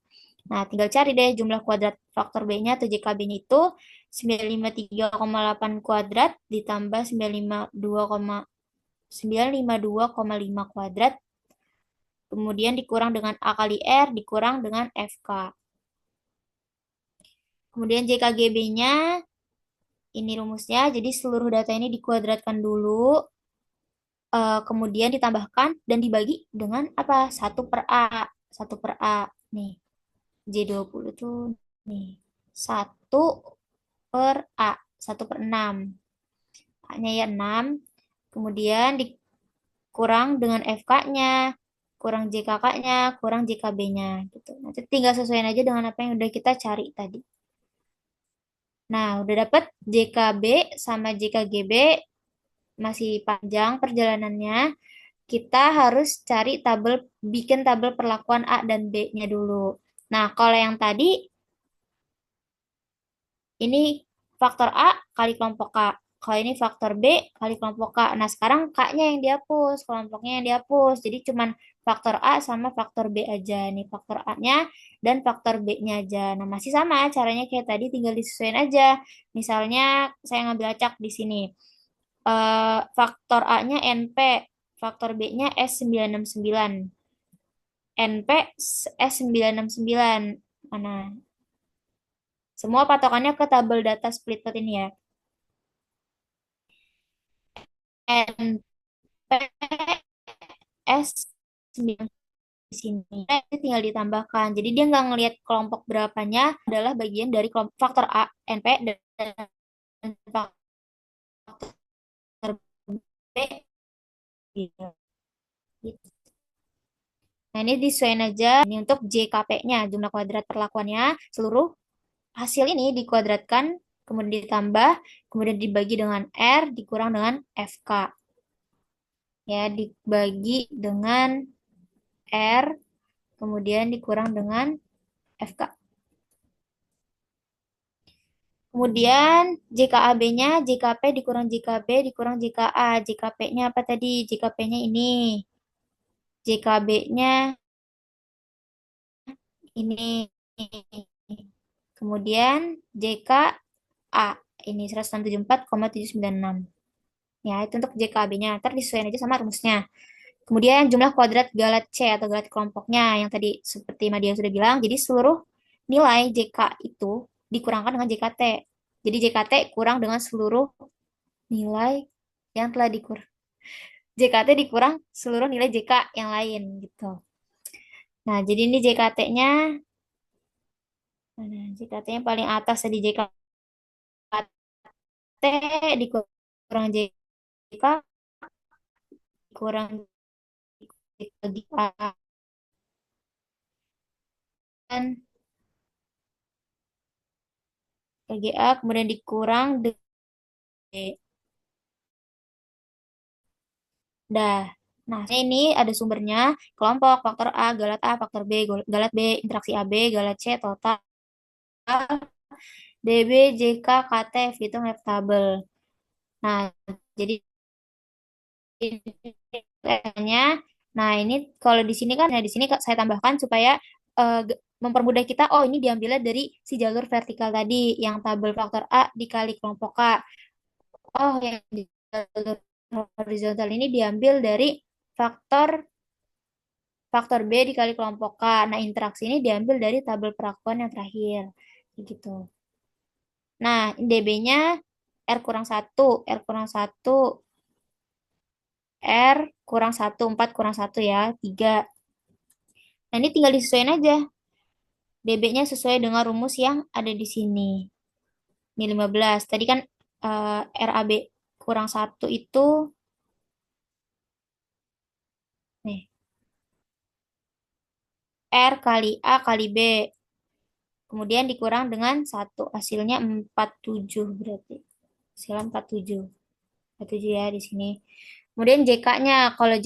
Nah, tinggal cari deh jumlah kuadrat faktor B-nya atau JKB-nya itu 953,8 kuadrat ditambah 952,5 kuadrat. Kemudian dikurang dengan A kali R, dikurang dengan FK. Kemudian JKGB-nya, ini rumusnya, jadi seluruh data ini dikuadratkan dulu, kemudian ditambahkan dan dibagi dengan apa? 1 per A. 1 per A. Nih, J20 tuh nih. 1 per A. 1 per 6. A-nya ya 6. Kemudian dikurang dengan FK-nya. Kurang JKK-nya, kurang JKB-nya. Gitu. Nanti tinggal sesuaiin aja dengan apa yang udah kita cari tadi. Nah, udah dapet JKB sama JKGB, masih panjang perjalanannya. Kita harus bikin tabel perlakuan A dan B-nya dulu. Nah, kalau yang tadi, ini faktor A kali kelompok K. Kalau ini faktor B kali kelompok K. Nah, sekarang K-nya yang dihapus, kelompoknya yang dihapus. Jadi cuman faktor A sama faktor B aja. Nih, faktor A-nya dan faktor B-nya aja. Nah, masih sama caranya kayak tadi, tinggal disesuaikan aja. Misalnya, saya ngambil acak di sini. Faktor A-nya NP, faktor B-nya S969. NP S969. Mana? Semua patokannya ke tabel data split plot ini ya. NP S9 di sini. Ini tinggal ditambahkan. Jadi dia nggak ngelihat kelompok berapanya adalah bagian dari kelompok faktor A, NP, dan faktor B. Gitu. Nah, ini disesuaikan aja. Ini untuk JKP-nya, jumlah kuadrat perlakuannya. Seluruh hasil ini dikuadratkan, kemudian ditambah, kemudian dibagi dengan R, dikurang dengan FK. Ya, dibagi dengan R, kemudian dikurang dengan FK. Kemudian JKAB-nya, JKP dikurang JKB, dikurang JKA. JKP-nya apa tadi? JKP-nya ini. JKB-nya ini. Kemudian JKA ini 174,796. Ya, itu untuk JKB-nya. Ntar disesuaikan aja sama rumusnya. Kemudian jumlah kuadrat galat C atau galat kelompoknya yang tadi seperti Madia sudah bilang. Jadi seluruh nilai JK itu dikurangkan dengan JKT. Jadi JKT kurang dengan seluruh nilai yang telah dikurang. JKT dikurang seluruh nilai JK yang lain gitu. Nah, jadi ini JKT-nya. Mana? JKT-nya paling atas tadi JKT dikurang JK kurang JKA dan KGA kemudian dikurang D. Dah. Nah, ini ada sumbernya, kelompok, faktor A, faktor B, galat B, interaksi AB, galat C, total, DB, JK, KT, F hitung, F tabel. Nah, jadi nya, nah ini kalau di sini kan, nah di sini saya tambahkan supaya mempermudah kita. Oh, ini diambilnya dari si jalur vertikal tadi, yang tabel faktor A dikali kelompok K. Oh, yang di jalur horizontal ini diambil dari faktor faktor B dikali kelompok K. Nah, interaksi ini diambil dari tabel perakuan yang terakhir. Gitu. Nah, DB-nya R kurang 1, R kurang 1, R kurang 1, 4 kurang 1 ya, 3. Nah, ini tinggal disesuaikan aja. DB-nya sesuai dengan rumus yang ada di sini. Ini 15. Tadi kan RAB kurang 1 itu, nih, R kali A kali B. Kemudian dikurang dengan 1. Hasilnya 47 berarti. Hasilnya 47. 47 ya di sini. Kemudian JK-nya, kalau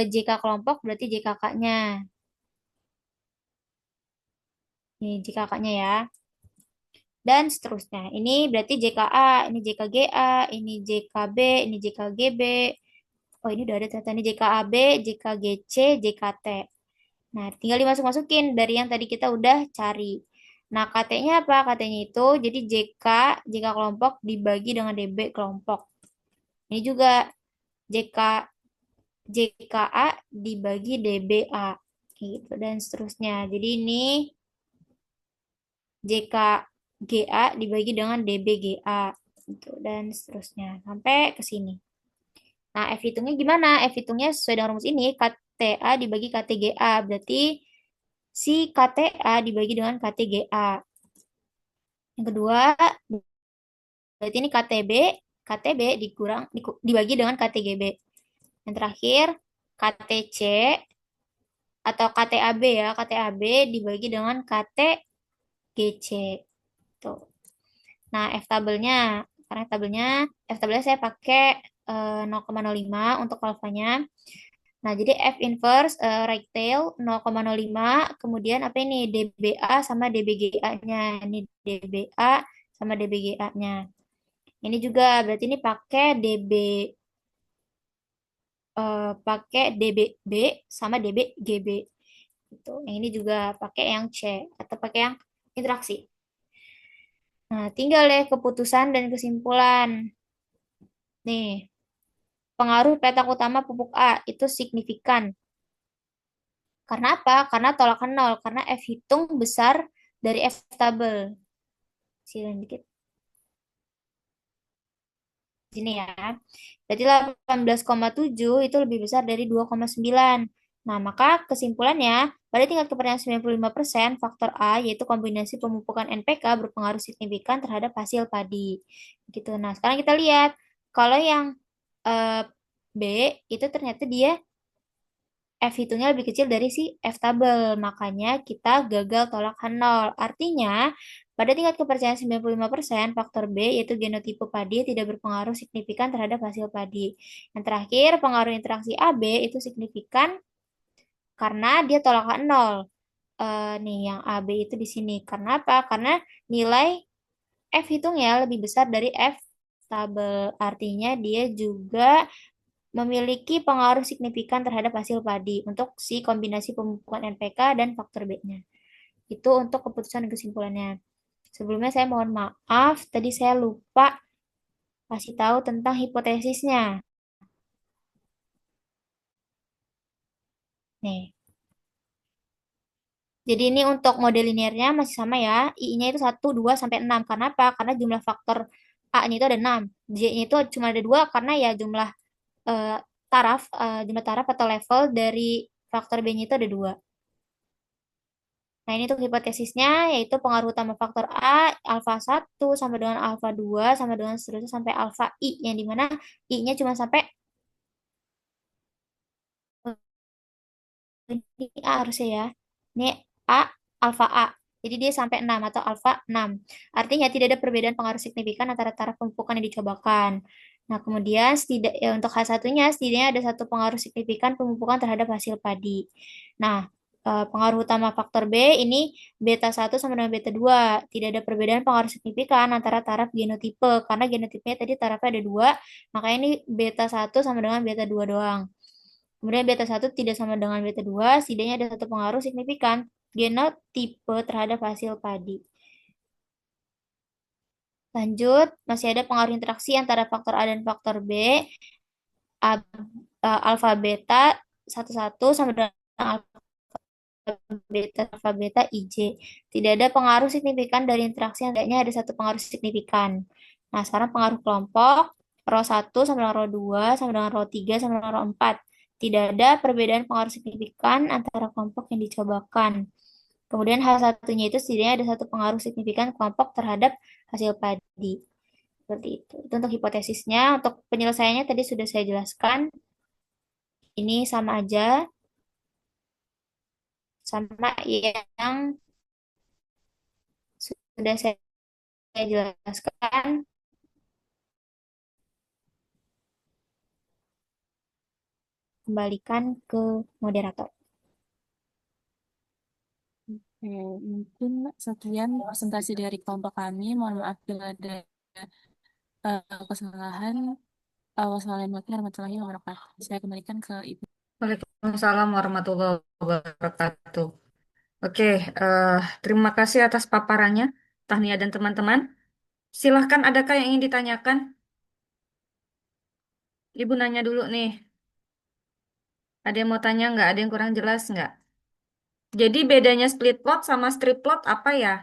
JK kelompok berarti JKK-nya. Ini JKK-nya ya. Dan seterusnya. Ini berarti JKA, ini JKGA, ini JKB, ini JKGB. Oh, ini udah ada ternyata ini JKAB, JKGC, JKT. Nah, tinggal dimasuk-masukin dari yang tadi kita udah cari. Nah, KT-nya apa? KT-nya itu jadi JK kelompok dibagi dengan DB kelompok. Ini juga JK JKA dibagi DBA gitu dan seterusnya. Jadi ini JKGA dibagi dengan DBGA gitu dan seterusnya sampai ke sini. Nah, F hitungnya gimana? F hitungnya sesuai dengan rumus ini, KTA dibagi KTGA. Berarti si KTA dibagi dengan KTGA. Yang kedua, berarti ini KTB dibagi dengan KTGB. Yang terakhir, KTC atau KTAB ya, KTAB dibagi dengan KTGC. Tuh. Nah, F tabelnya saya pakai 0,05 untuk alfanya. Nah, jadi F inverse right tail 0,05, kemudian apa ini DBA sama DBGA-nya. Ini DBA sama DBGA-nya. Ini juga berarti ini pakai DBB sama DBGB. Gitu. Yang ini juga pakai yang C atau pakai yang interaksi. Nah, tinggal deh keputusan dan kesimpulan. Nih, pengaruh petak utama pupuk A itu signifikan. Karena apa? Karena tolakan 0. Karena F hitung besar dari F tabel. Silin dikit. Sini ya. Berarti 18,7 itu lebih besar dari 2,9. Nah, maka kesimpulannya, pada tingkat kepercayaan 95%, faktor A, yaitu kombinasi pemupukan NPK berpengaruh signifikan terhadap hasil padi. Gitu. Nah, sekarang kita lihat, kalau yang B, itu ternyata dia F hitungnya lebih kecil dari si F tabel. Makanya kita gagal tolak nol. Artinya, pada tingkat kepercayaan 95%, faktor B, yaitu genotipe padi, tidak berpengaruh signifikan terhadap hasil padi. Yang terakhir, pengaruh interaksi AB itu signifikan karena dia tolak nol. Nih, yang AB itu di sini. Karena apa? Karena nilai F hitungnya lebih besar dari F tabel. Artinya dia juga memiliki pengaruh signifikan terhadap hasil padi untuk si kombinasi pemupukan NPK dan faktor B-nya. Itu untuk keputusan dan kesimpulannya. Sebelumnya saya mohon maaf, tadi saya lupa kasih tahu tentang hipotesisnya. Nih. Jadi ini untuk model linearnya masih sama ya. I-nya itu 1, 2, sampai 6. Karena apa? Karena jumlah faktor A-nya itu ada 6. J-nya itu cuma ada 2 karena ya eh, jumlah taraf atau level dari faktor B-nya itu ada 2. Nah, ini untuk hipotesisnya, yaitu pengaruh utama faktor A, alfa 1 sama dengan alfa 2 sama dengan seterusnya sampai alfa I, yang dimana I-nya cuma sampai ini A harusnya ya. Ini A, alfa A. Jadi dia sampai 6 atau alfa 6. Artinya tidak ada perbedaan pengaruh signifikan antara taraf pemupukan yang dicobakan. Nah, kemudian untuk H1-nya setidaknya ada satu pengaruh signifikan pemupukan terhadap hasil padi. Nah, pengaruh utama faktor B ini beta 1 sama dengan beta 2. Tidak ada perbedaan pengaruh signifikan antara taraf genotipe. Karena genotipenya tadi tarafnya ada 2, makanya ini beta 1 sama dengan beta 2 doang. Kemudian beta 1 tidak sama dengan beta 2, setidaknya ada satu pengaruh signifikan genotipe terhadap hasil padi. Lanjut, masih ada pengaruh interaksi antara faktor A dan faktor B. A- alfa beta 11 sama dengan alfa beta IJ. Tidak ada pengaruh signifikan dari interaksi, hanya ada satu pengaruh signifikan. Nah, sekarang pengaruh kelompok rho 1 sama dengan rho 2 sama dengan rho 3 sama dengan rho 4. Tidak ada perbedaan pengaruh signifikan antara kelompok yang dicobakan. Kemudian hal satunya itu setidaknya ada satu pengaruh signifikan kelompok terhadap hasil padi. Seperti itu. Itu untuk hipotesisnya. Untuk penyelesaiannya tadi sudah saya jelaskan. Ini sama aja sama yang sudah saya jelaskan. Kembalikan ke moderator. Oke, mungkin sekian presentasi dari kelompok kami. Mohon maaf bila ada kesalahan. Wassalamualaikum warahmatullahi wabarakatuh. Saya kembalikan ke Ibu. Waalaikumsalam warahmatullahi wabarakatuh. Oke, terima kasih atas paparannya, Tahnia dan teman-teman. Silahkan, adakah yang ingin ditanyakan? Ibu nanya dulu nih. Ada yang mau tanya nggak? Ada yang kurang jelas nggak? Jadi bedanya split plot sama strip plot apa ya?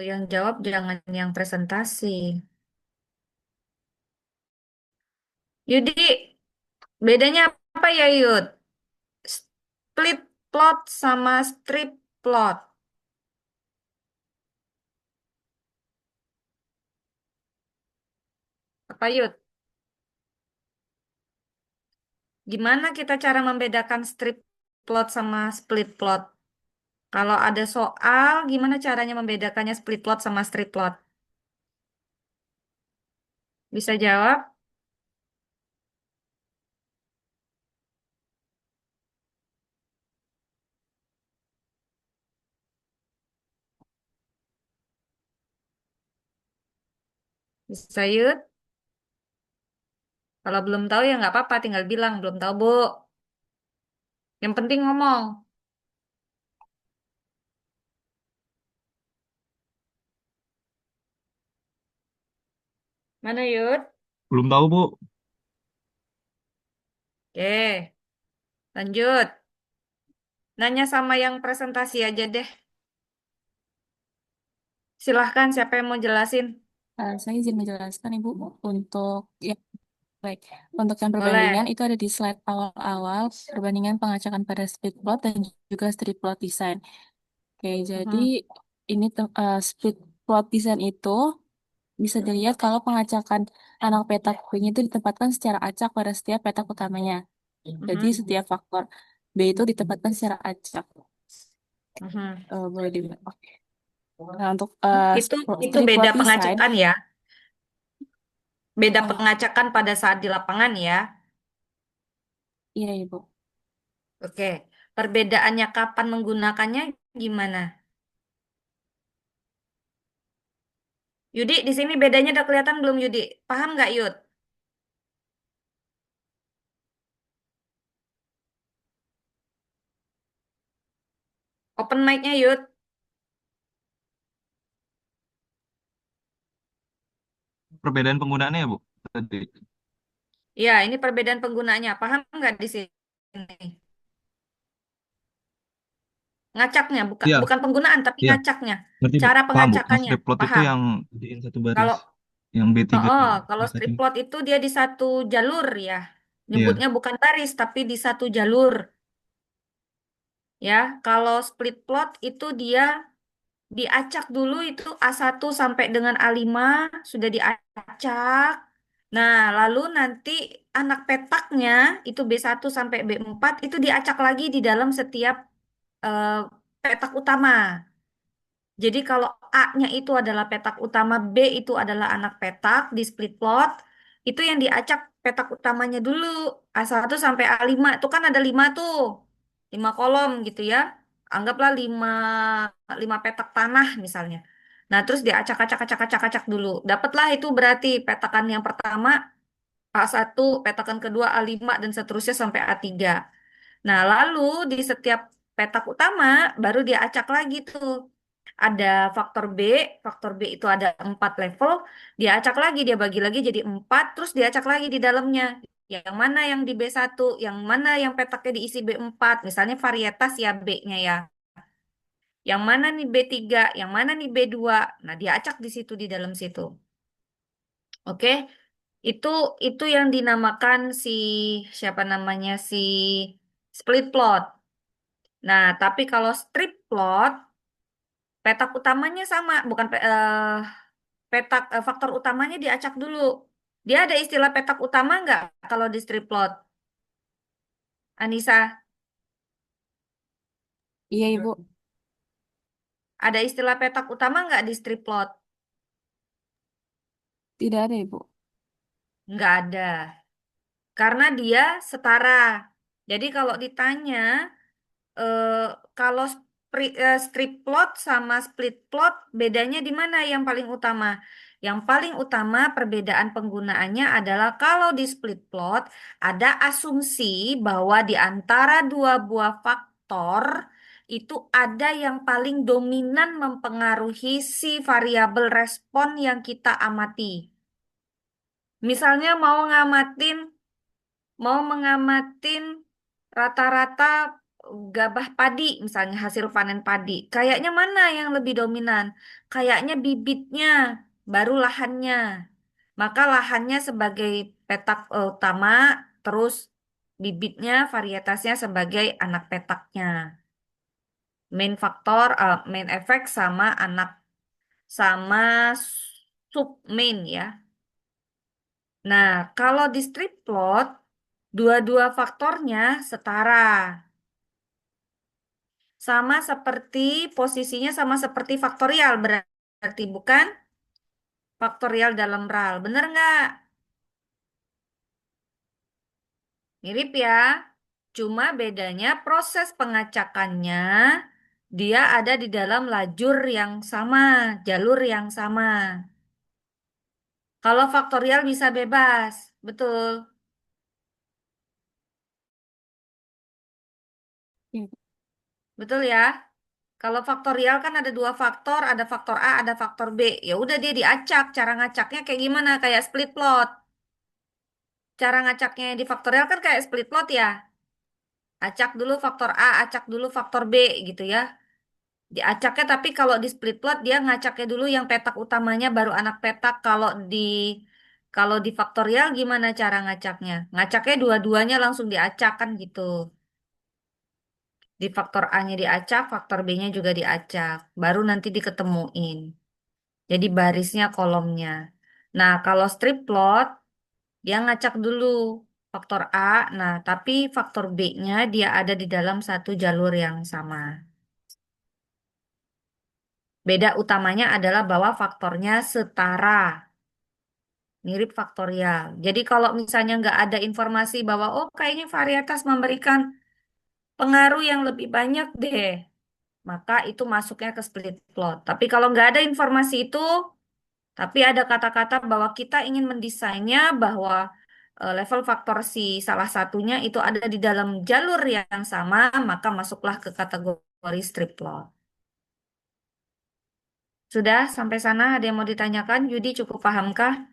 Yang jawab jangan yang presentasi. Yudi, bedanya apa ya Yud? Split plot sama strip plot. Apa Yud? Gimana kita cara membedakan strip plot sama split plot? Kalau ada soal, gimana caranya membedakannya split plot sama strip plot? Bisa jawab? Bisa Yud? Kalau belum tahu ya nggak apa-apa, tinggal bilang belum tahu Bu. Yang penting ngomong. Mana Yud? Belum tahu, Bu. Oke, lanjut. Nanya sama yang presentasi aja deh. Silahkan siapa yang mau jelasin? Saya izin menjelaskan Ibu untuk ya baik. Untuk yang Boleh. perbandingan itu ada di slide awal-awal perbandingan pengacakan pada split plot dan juga strip plot design. Oke, jadi Mhm. ini split plot design itu bisa dilihat kalau pengacakan anak petak kuing itu ditempatkan secara acak pada setiap petak utamanya. Jadi Mhm. setiap faktor B itu ditempatkan secara acak. Mhm. Boleh dilihat. Oke. Nah, untuk Itu strip beda plot design, pengacakan ya. Beda oh pengacakan pada saat di lapangan ya. iya Ibu. Oke. Perbedaannya kapan menggunakannya gimana? Yudi, di sini bedanya udah kelihatan belum Yudi? Paham nggak Yud? Open mic-nya Yud. Perbedaan penggunaannya ya, Bu? Tadi. Ya, ini perbedaan penggunaannya. Paham nggak di sini? Ngacaknya, bukan Iya, bukan penggunaan tapi iya. ngacaknya. Ngerti, Bu. Cara Paham, Bu. Yang pengacakannya. strip plot itu Paham? yang jadiin satu baris. Kalau Yang B3 kalau strip disatuin. plot itu dia di satu jalur ya. Iya. Nyebutnya bukan baris tapi di satu jalur ya. Kalau split plot itu dia diacak dulu itu A1 sampai dengan A5 sudah diacak. Nah, lalu nanti anak petaknya itu B1 sampai B4 itu diacak lagi di dalam setiap eh, petak utama. Jadi kalau A-nya itu adalah petak utama, B itu adalah anak petak di split plot, itu yang diacak petak utamanya dulu. A1 sampai A5 itu kan ada 5 tuh. kolom gitu ya. Anggaplah 5 petak tanah misalnya. Nah, terus diacak-acak dulu. Dapatlah itu berarti petakan yang pertama A1, petakan kedua A5 dan seterusnya sampai A3. Nah, lalu di setiap petak utama baru dia acak lagi tuh. Ada faktor B itu ada 4 level, dia acak lagi, dia bagi lagi jadi 4, terus dia acak lagi di dalamnya. Yang mana yang di B1, yang mana yang petaknya diisi B4, misalnya varietas ya B-nya ya. Yang mana nih B3, yang mana nih B2. Nah, dia acak di situ di dalam situ. Oke, itu itu yang dinamakan siapa namanya split plot. Nah, tapi kalau strip plot, petak utamanya sama, bukan faktor utamanya diacak dulu. Dia ada istilah petak utama nggak kalau di strip plot, Anissa? Iya, Ibu. Ada istilah petak utama nggak di strip plot? Tidak ada, Ibu. Nggak ada, karena dia setara. Jadi kalau ditanya, eh, kalau strip plot sama split plot bedanya di mana yang paling utama? Yang paling utama perbedaan penggunaannya adalah kalau di split plot ada asumsi bahwa di antara dua buah faktor itu ada yang paling dominan mempengaruhi si variabel respon yang kita amati. Misalnya mau mengamatin rata-rata gabah padi, misalnya hasil panen padi. Kayaknya mana yang lebih dominan? Kayaknya bibitnya, baru lahannya. Maka lahannya sebagai petak utama, terus bibitnya, varietasnya sebagai anak petaknya. Main efek sama sama sub main ya. Nah, kalau di strip plot, dua-dua faktornya setara. Sama seperti posisinya sama seperti faktorial berarti bukan faktorial dalam RAL. Bener nggak? Mirip ya. Cuma bedanya proses pengacakannya dia ada di dalam lajur yang sama, jalur yang sama. Kalau faktorial bisa bebas, betul. Iya. Betul ya. Kalau faktorial kan ada dua faktor, ada faktor A, ada faktor B. Ya udah dia diacak. Cara ngacaknya kayak gimana? Kayak split plot. Cara ngacaknya di faktorial kan kayak split plot ya. Acak dulu faktor A, acak dulu faktor B gitu ya. Diacaknya tapi kalau di split plot dia ngacaknya dulu yang petak utamanya baru anak petak. Kalau di faktorial gimana cara ngacaknya? Ngacaknya dua-duanya langsung diacak kan gitu. Di faktor A-nya diacak, faktor B-nya juga diacak. Baru nanti diketemuin. Jadi barisnya kolomnya. Nah, kalau strip plot dia ngacak dulu faktor A, nah tapi faktor B-nya dia ada di dalam satu jalur yang sama. Beda utamanya adalah bahwa faktornya setara, mirip faktorial. Jadi kalau misalnya nggak ada informasi bahwa, oh kayaknya varietas memberikan pengaruh yang lebih banyak deh, maka itu masuknya ke split plot. Tapi kalau nggak ada informasi itu, tapi ada kata-kata bahwa kita ingin mendesainnya bahwa level faktor si salah satunya itu ada di dalam jalur yang sama, maka masuklah ke kategori strip plot. Sudah sampai sana ada yang mau ditanyakan? Yudi cukup pahamkah?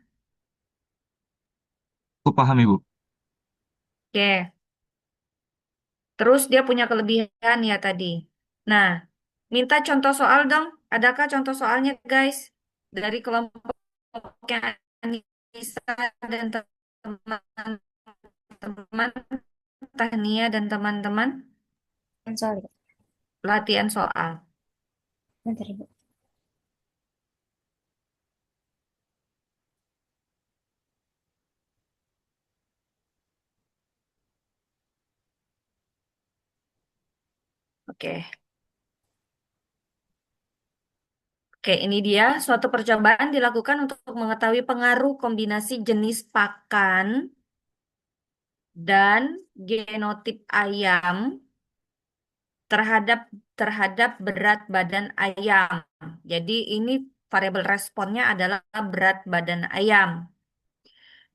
Aku paham, Ibu. Oke. Terus dia punya kelebihan ya tadi. Nah, minta contoh soal dong. Adakah contoh soalnya, guys? Dari kelompoknya Anissa dan teman-teman, Tania dan teman-teman, Sorry, latihan soal. bentar Ibu. Oke. Oke, ini dia suatu percobaan dilakukan untuk mengetahui pengaruh kombinasi jenis pakan dan genotip ayam terhadap terhadap berat badan ayam. Jadi ini variabel responnya adalah berat badan ayam.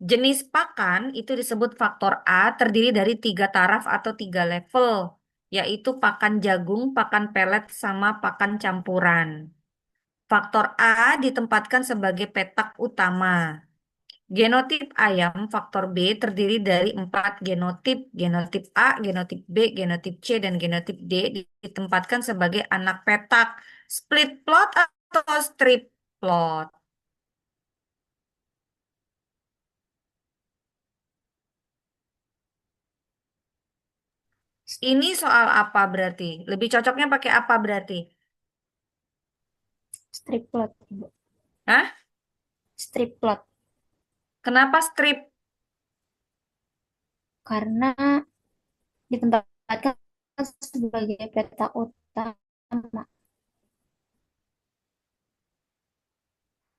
Jenis pakan itu disebut faktor A terdiri dari 3 taraf atau 3 level, yaitu pakan jagung, pakan pelet, sama pakan campuran. Faktor A ditempatkan sebagai petak utama. Genotip ayam faktor B terdiri dari 4 genotip. Genotip A, genotip B, genotip C, dan genotip D ditempatkan sebagai anak petak. Split plot atau strip plot? Ini soal apa berarti? Lebih cocoknya pakai apa berarti? Strip plot, Ibu. Hah? Strip plot. Kenapa strip? Karena ditempatkan sebagai peta utama.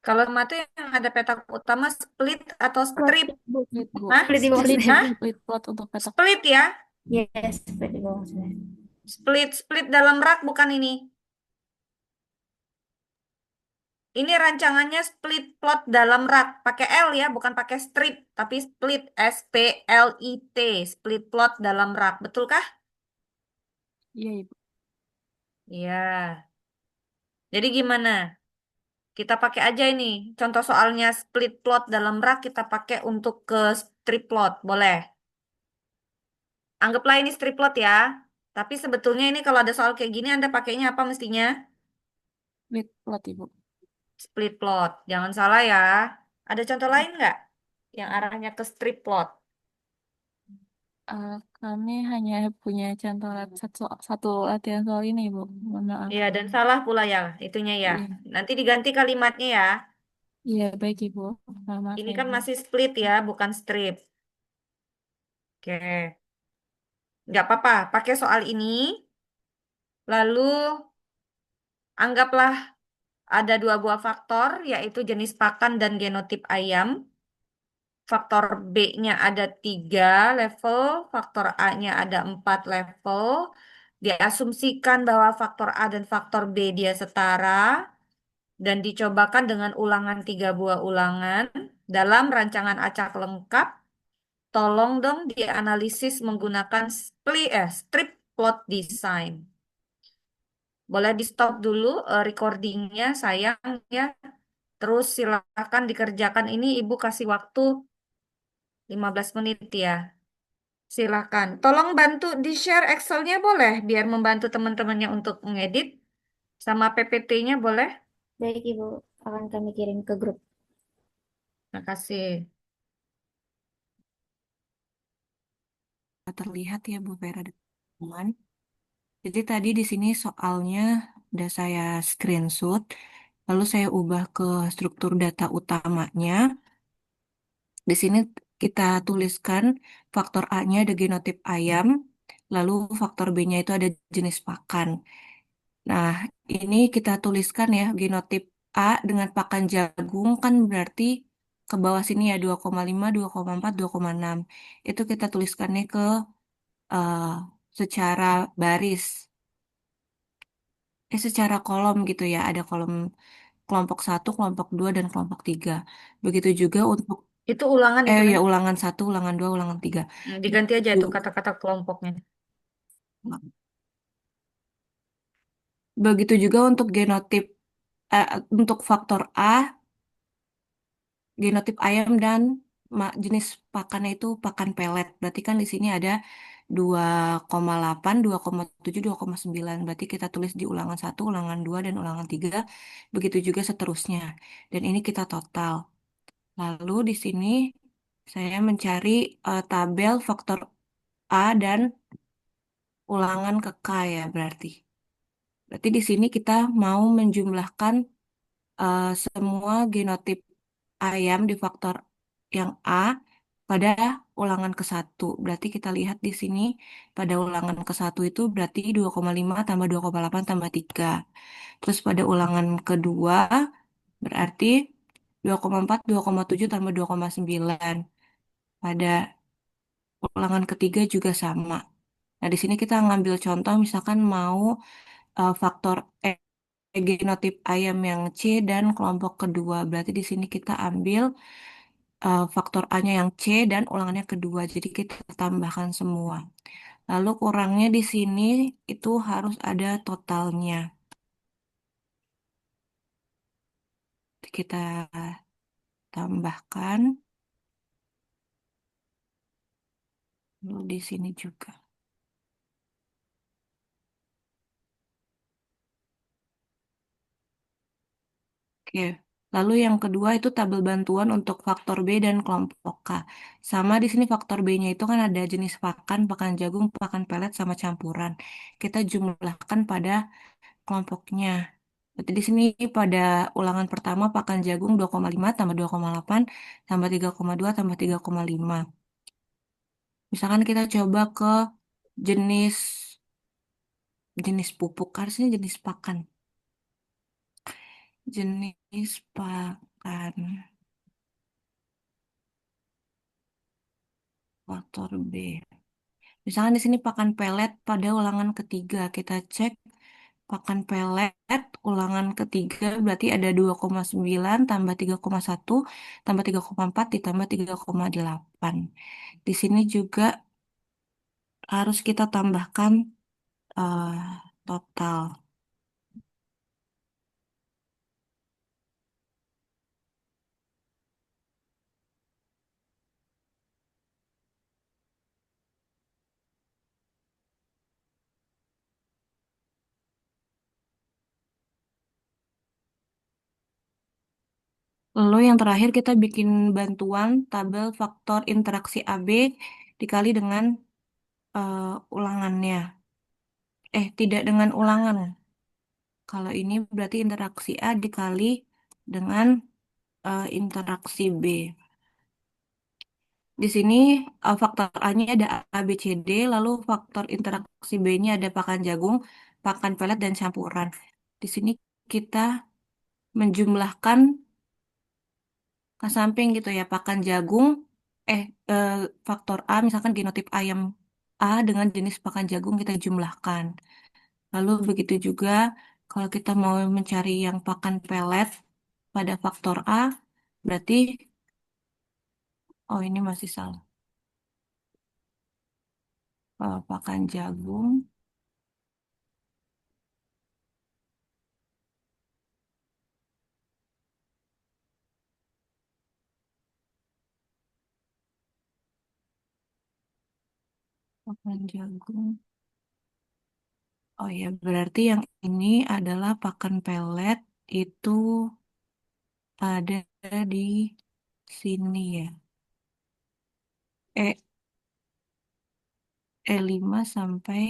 Kalau rumah tuh yang ada petak utama split atau strip? Split, Bu. Hah? Split di bawah Split, sana. Hah? split plot untuk petak. Split ya? Yes, split di bawah sana. Split dalam rak bukan ini. Ini rancangannya split plot dalam rak. Pakai L ya, bukan pakai strip. Tapi split, SPLIT. Split plot dalam rak. Betulkah? Iya, Ibu. Iya. Jadi gimana? Kita pakai aja ini. Contoh soalnya split plot dalam rak kita pakai untuk ke strip plot. Boleh. Anggaplah ini strip plot ya. Tapi sebetulnya ini kalau ada soal kayak gini Anda pakainya apa mestinya? Split plot, Ibu. Split plot. Jangan salah ya. Ada contoh lain nggak yang arahnya ke strip plot? Kami hanya punya contoh satu, satu latihan soal ini, Ibu. Mohon maaf. Iya, dan salah pula ya itunya ya. Iya, Nanti diganti kalimatnya ya. iya baik, Ibu. Maaf Ini ya, kan Ibu. masih split ya, bukan strip. Oke. Nggak apa-apa, pakai soal ini. Lalu anggaplah ada 2 buah faktor, yaitu jenis pakan dan genotip ayam. Faktor B-nya ada 3 level, faktor A-nya ada 4 level. Diasumsikan bahwa faktor A dan faktor B dia setara dan dicobakan dengan ulangan 3 buah ulangan dalam rancangan acak lengkap. Tolong dong dianalisis menggunakan strip plot design. Boleh di stop dulu recordingnya sayang ya. Terus silakan dikerjakan ini Ibu kasih waktu 15 menit ya. Silakan. Tolong bantu di-share Excel-nya boleh biar membantu teman-temannya untuk mengedit sama PPT-nya boleh? Baik, Ibu. Akan kami kirim ke grup. Terima kasih. Terlihat ya Bu Vera dan teman. Jadi tadi di sini soalnya udah saya screenshot, lalu saya ubah ke struktur data utamanya. Di sini kita tuliskan faktor A-nya ada genotip ayam, lalu faktor B-nya itu ada jenis pakan. Nah, ini kita tuliskan ya genotip A dengan pakan jagung kan berarti ke bawah sini ya 2,5, 2,4, 2,6. Itu kita tuliskannya ke eh, secara baris, secara kolom gitu ya. Ada kolom kelompok satu, kelompok 2, dan kelompok 3. Begitu juga untuk, Itu ulangan itu ya kan? ulangan satu, ulangan 2, ulangan 3. Diganti aja Begitu, tuh kata-kata kelompoknya. begitu juga untuk genotip, untuk faktor A, genotip ayam dan jenis pakannya itu pakan pelet. Berarti kan di sini ada 2,8, 2,7, 2,9. Berarti kita tulis di ulangan satu, ulangan 2, dan ulangan 3. Begitu juga seterusnya. Dan ini kita total. Lalu di sini saya mencari tabel faktor A dan ulangan ke K ya berarti. Berarti di sini kita mau menjumlahkan semua genotip ayam di faktor yang A pada ulangan ke-1. Berarti kita lihat di sini pada ulangan ke-1 itu berarti 2,5 tambah 2,8 tambah 3. Terus pada ulangan kedua berarti 2,4, 2,7 tambah 2,9. Pada ulangan ketiga juga sama. Nah, di sini kita ngambil contoh misalkan mau faktor genotip ayam yang C dan kelompok kedua. Berarti di sini kita ambil faktor A-nya yang C dan ulangannya kedua. Jadi kita tambahkan semua. Lalu kurangnya di sini itu harus ada totalnya. Kita tambahkan. Lalu di sini juga. Oke. Lalu yang kedua itu tabel bantuan untuk faktor B dan kelompok K. Sama di sini faktor B-nya itu kan ada jenis pakan, pakan jagung, pakan pelet, sama campuran. Kita jumlahkan pada kelompoknya. Berarti di sini pada ulangan pertama pakan jagung 2,5 tambah 2,8 tambah 3,2 tambah 3,5. Misalkan kita coba ke jenis jenis pupuk, harusnya jenis pakan. Jenis pakan faktor B. Misalkan di sini pakan pelet pada ulangan ketiga, kita cek pakan pelet ulangan ketiga berarti ada 2,9 tambah 3,1 tambah 3,4 ditambah 3,8. Di sini juga harus kita tambahkan eh, total. Lalu yang terakhir kita bikin bantuan tabel faktor interaksi AB dikali dengan ulangannya. Tidak dengan ulangan. Kalau ini berarti interaksi A dikali dengan interaksi B. Di sini faktor A-nya ada A, B, C, D, lalu faktor interaksi B-nya ada pakan jagung, pakan pelet, dan campuran. Di sini kita menjumlahkan ke samping gitu ya, pakan jagung, eh, eh, faktor A, misalkan genotip ayam A dengan jenis pakan jagung kita jumlahkan. Lalu begitu juga kalau kita mau mencari yang pakan pelet pada faktor A, berarti, oh ini masih salah. Pakan jagung. Pakan jagung. Oh ya, berarti yang ini adalah pakan pelet itu ada di sini ya. E, E5 sampai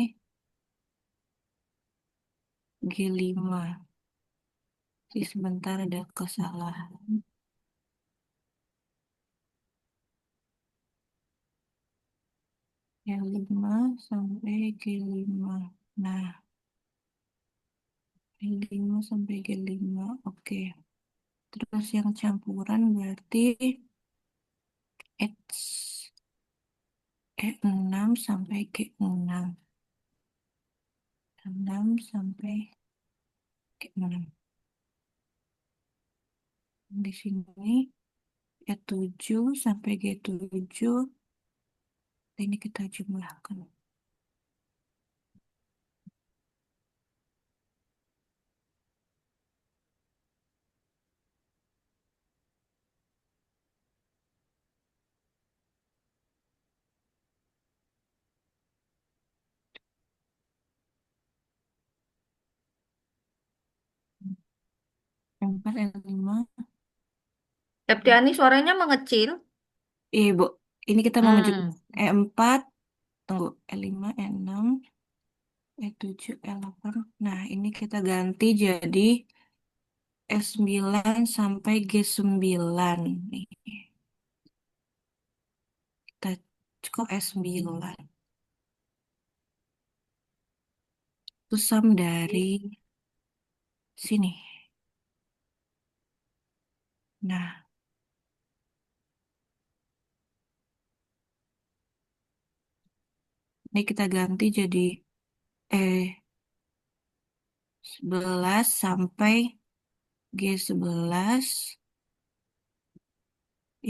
G5. Sebentar ada kesalahan. E5 sampai G5. Nah, E5 sampai G5. Oke. Terus yang campuran berarti X E6 sampai G6. 6 sampai G6. Di sini G7 sampai G7 ini kita jumlahkan. Empat E5. Septiani suaranya mengecil. Iya, Bu. Ini kita mau Hmm. menjumlah E4. Tunggu. E5, E6, E7, E8. Nah, ini kita ganti jadi S9 sampai G9. Nih, kita cukup S9. Itu sum dari sini. Nah, Ini kita ganti jadi E11 sampai G11.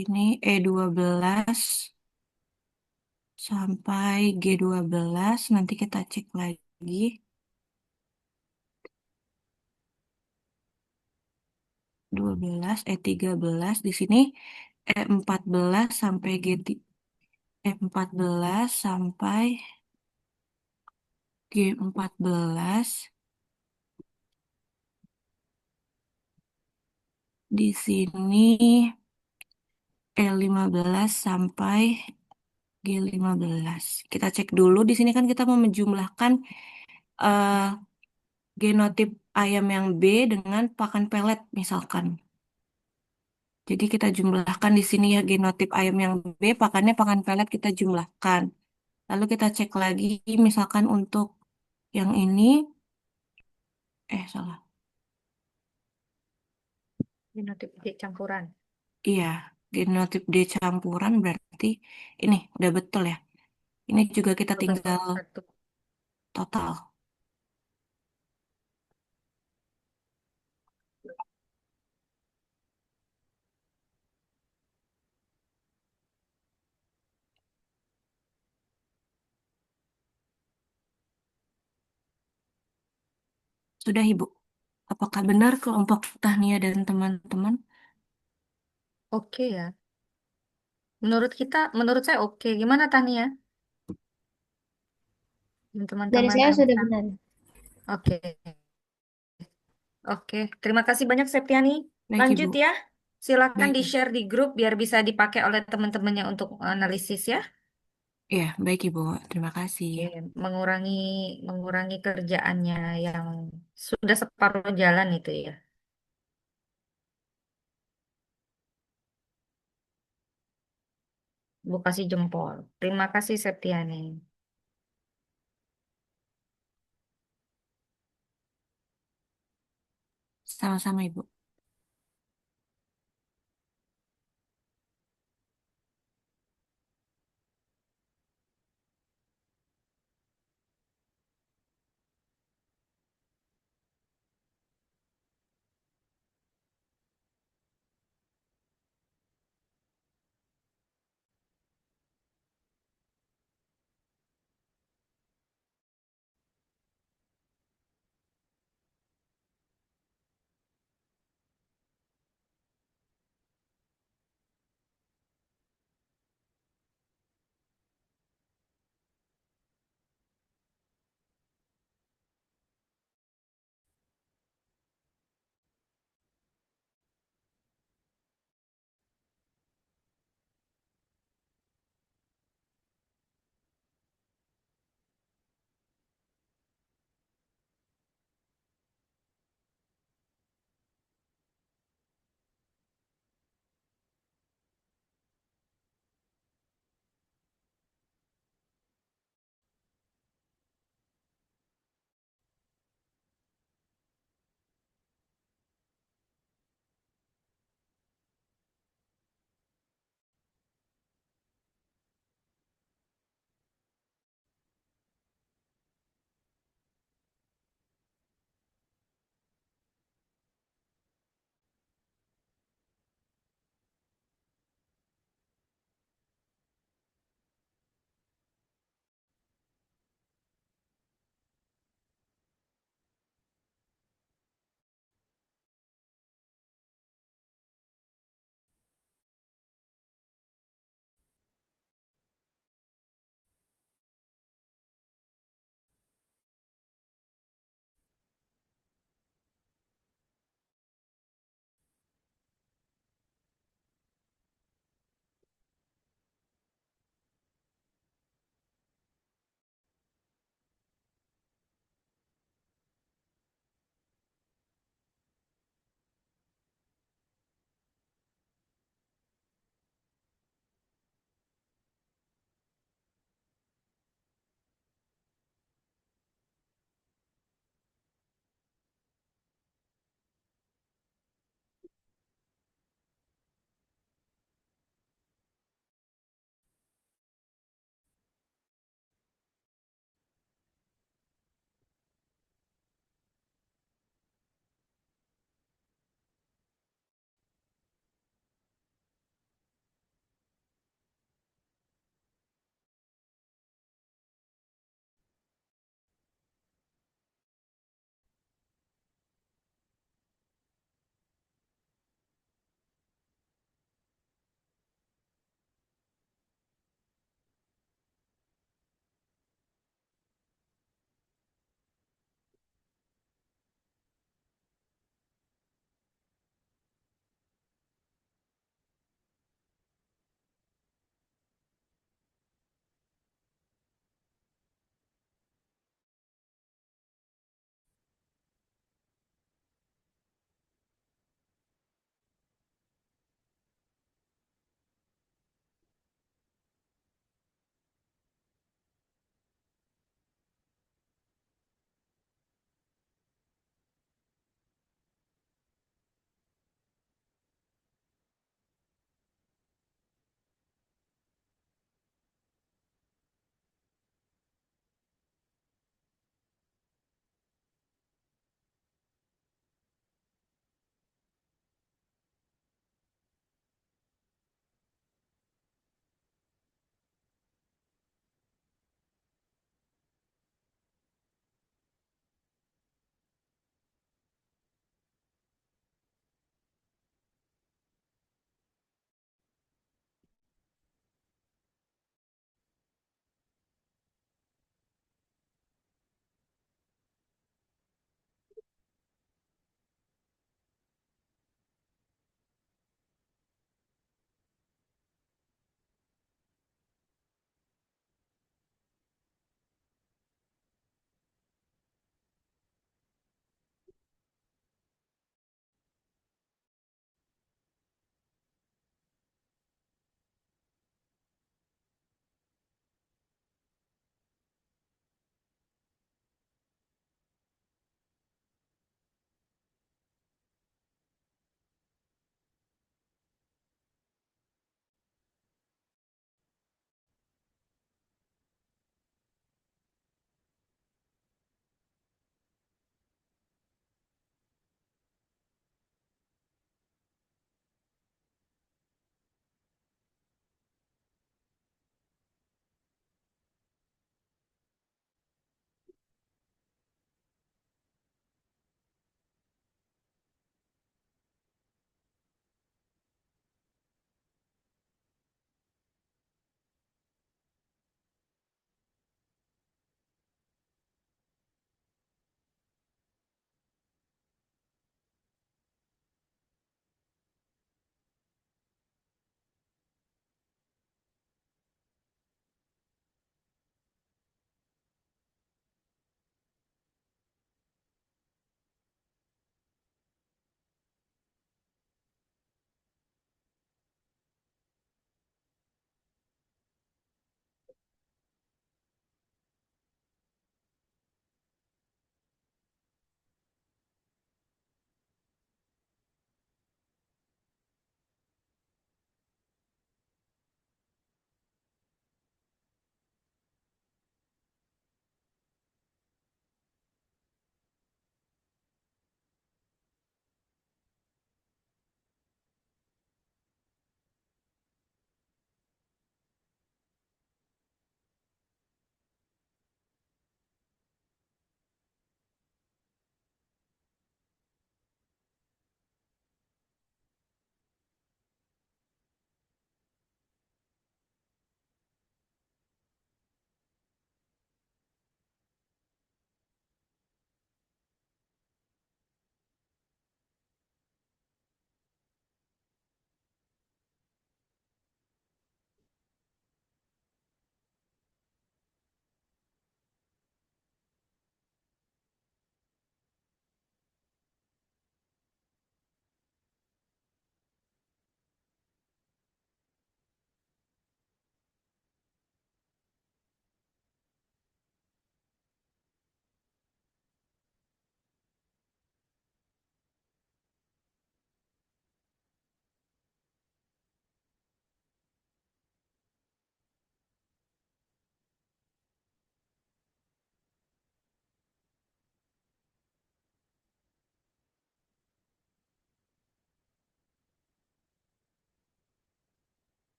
Ini E12 sampai G12. Nanti kita cek lagi. 12, E13. Di sini E14 sampai E14 sampai G14. Di sini E15 sampai G15. Kita cek dulu. Di sini kan kita mau menjumlahkan eh, genotip ayam yang B dengan pakan pelet misalkan. Jadi kita jumlahkan di sini ya genotip ayam yang B, pakannya pakan pelet kita jumlahkan. Lalu kita cek lagi misalkan untuk yang ini, salah. Genotip D campuran. Iya, genotip D campuran berarti ini udah betul ya. Ini juga kita 12 tinggal 1. total. Sudah, Ibu. Apakah benar kelompok Tahnia dan teman-teman? Oke ya. Menurut saya oke. Gimana Tania? Dan Dari teman-teman saya sudah Anissa? benar. Oke. Oke. Terima kasih banyak Septiani. Baik, Lanjut Ibu. ya. Silakan Baik, Ibu. di-share di grup biar bisa dipakai oleh teman-temannya untuk analisis ya. Ya, baik, Ibu. Terima kasih. Oke, mengurangi mengurangi kerjaannya yang sudah separuh jalan itu ya. Bu kasih jempol. Terima kasih Septiani. Sama-sama, Ibu.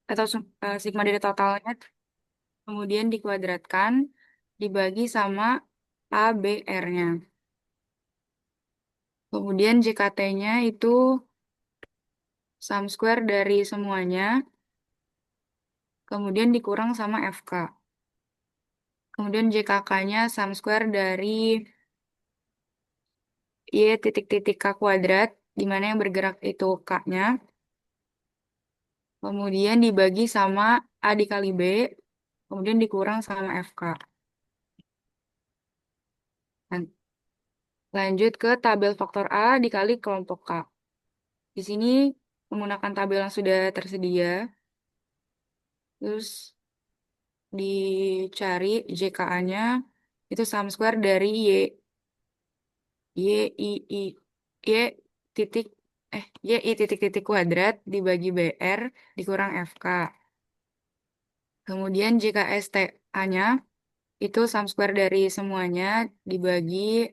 atau sigma dari totalnya, kemudian dikuadratkan, dibagi sama ABR-nya. Kemudian JKT-nya itu sum square dari semuanya, kemudian dikurang sama FK. Kemudian JKK-nya sum square dari Y titik-titik K kuadrat, di mana yang bergerak itu K-nya. Kemudian dibagi sama A dikali B, kemudian dikurang sama FK. Lanjut ke tabel faktor A dikali kelompok K. Di sini menggunakan tabel yang sudah tersedia. Terus dicari JKA-nya itu sum square dari Y titik Y titik titik kuadrat dibagi BR dikurang FK. Kemudian jika STA-nya itu sum square dari semuanya dibagi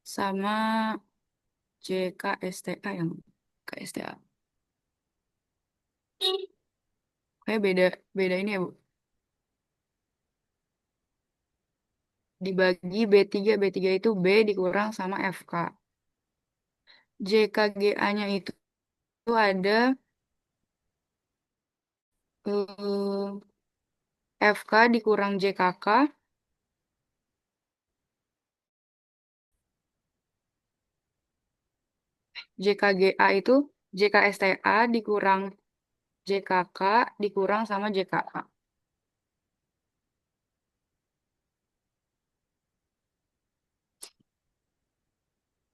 sama JKSTA yang KSTA. Kayak beda ini ya, Bu. Dibagi B3 itu B dikurang sama FK. JKGA-nya itu ada FK dikurang JKK, JKGA itu JKSTA dikurang JKK dikurang sama JKA.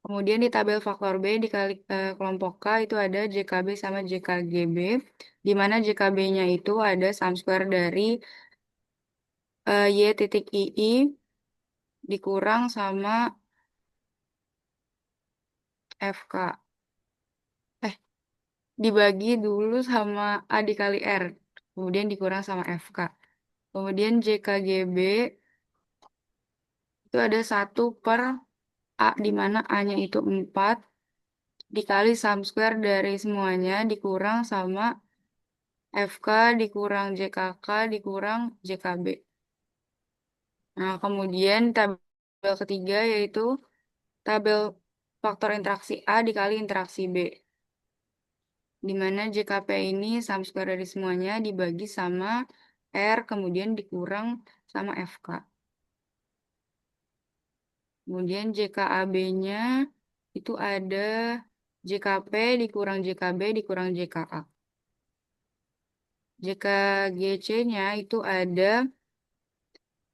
Kemudian di tabel faktor B dikali kelompok K itu ada JKB sama JKGB, di mana JKB-nya itu ada sum square dari Y titik II dikurang sama FK. Dibagi dulu sama A dikali R, kemudian dikurang sama FK. Kemudian JKGB itu ada 1 per A, di mana A-nya itu 4, dikali sum square dari semuanya, dikurang sama FK, dikurang JKK, dikurang JKB. Nah, kemudian tabel ketiga yaitu tabel faktor interaksi A dikali interaksi B. Di mana JKP ini sum square dari semuanya dibagi sama R, kemudian dikurang sama FK. Kemudian JKAB-nya itu ada JKP dikurang JKB dikurang JKA. JKGC-nya itu ada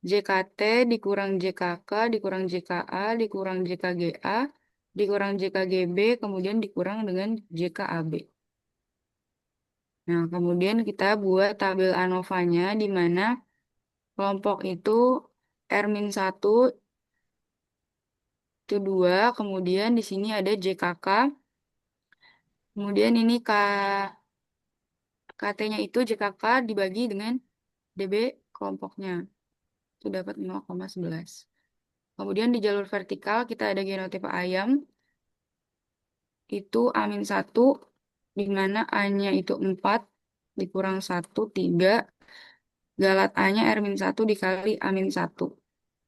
JKT dikurang JKK dikurang JKA dikurang JKGA dikurang JKGB kemudian dikurang dengan JKAB. Nah, kemudian kita buat tabel ANOVA-nya di mana kelompok itu R-1 itu 2, kemudian di sini ada JKK, kemudian ini KT-nya itu JKK dibagi dengan DB kelompoknya, itu dapat 0,11. Kemudian di jalur vertikal kita ada genotipe ayam, itu A-1, di mana A-nya itu 4, dikurang 1, 3, galat A-nya R-1 dikali A-1,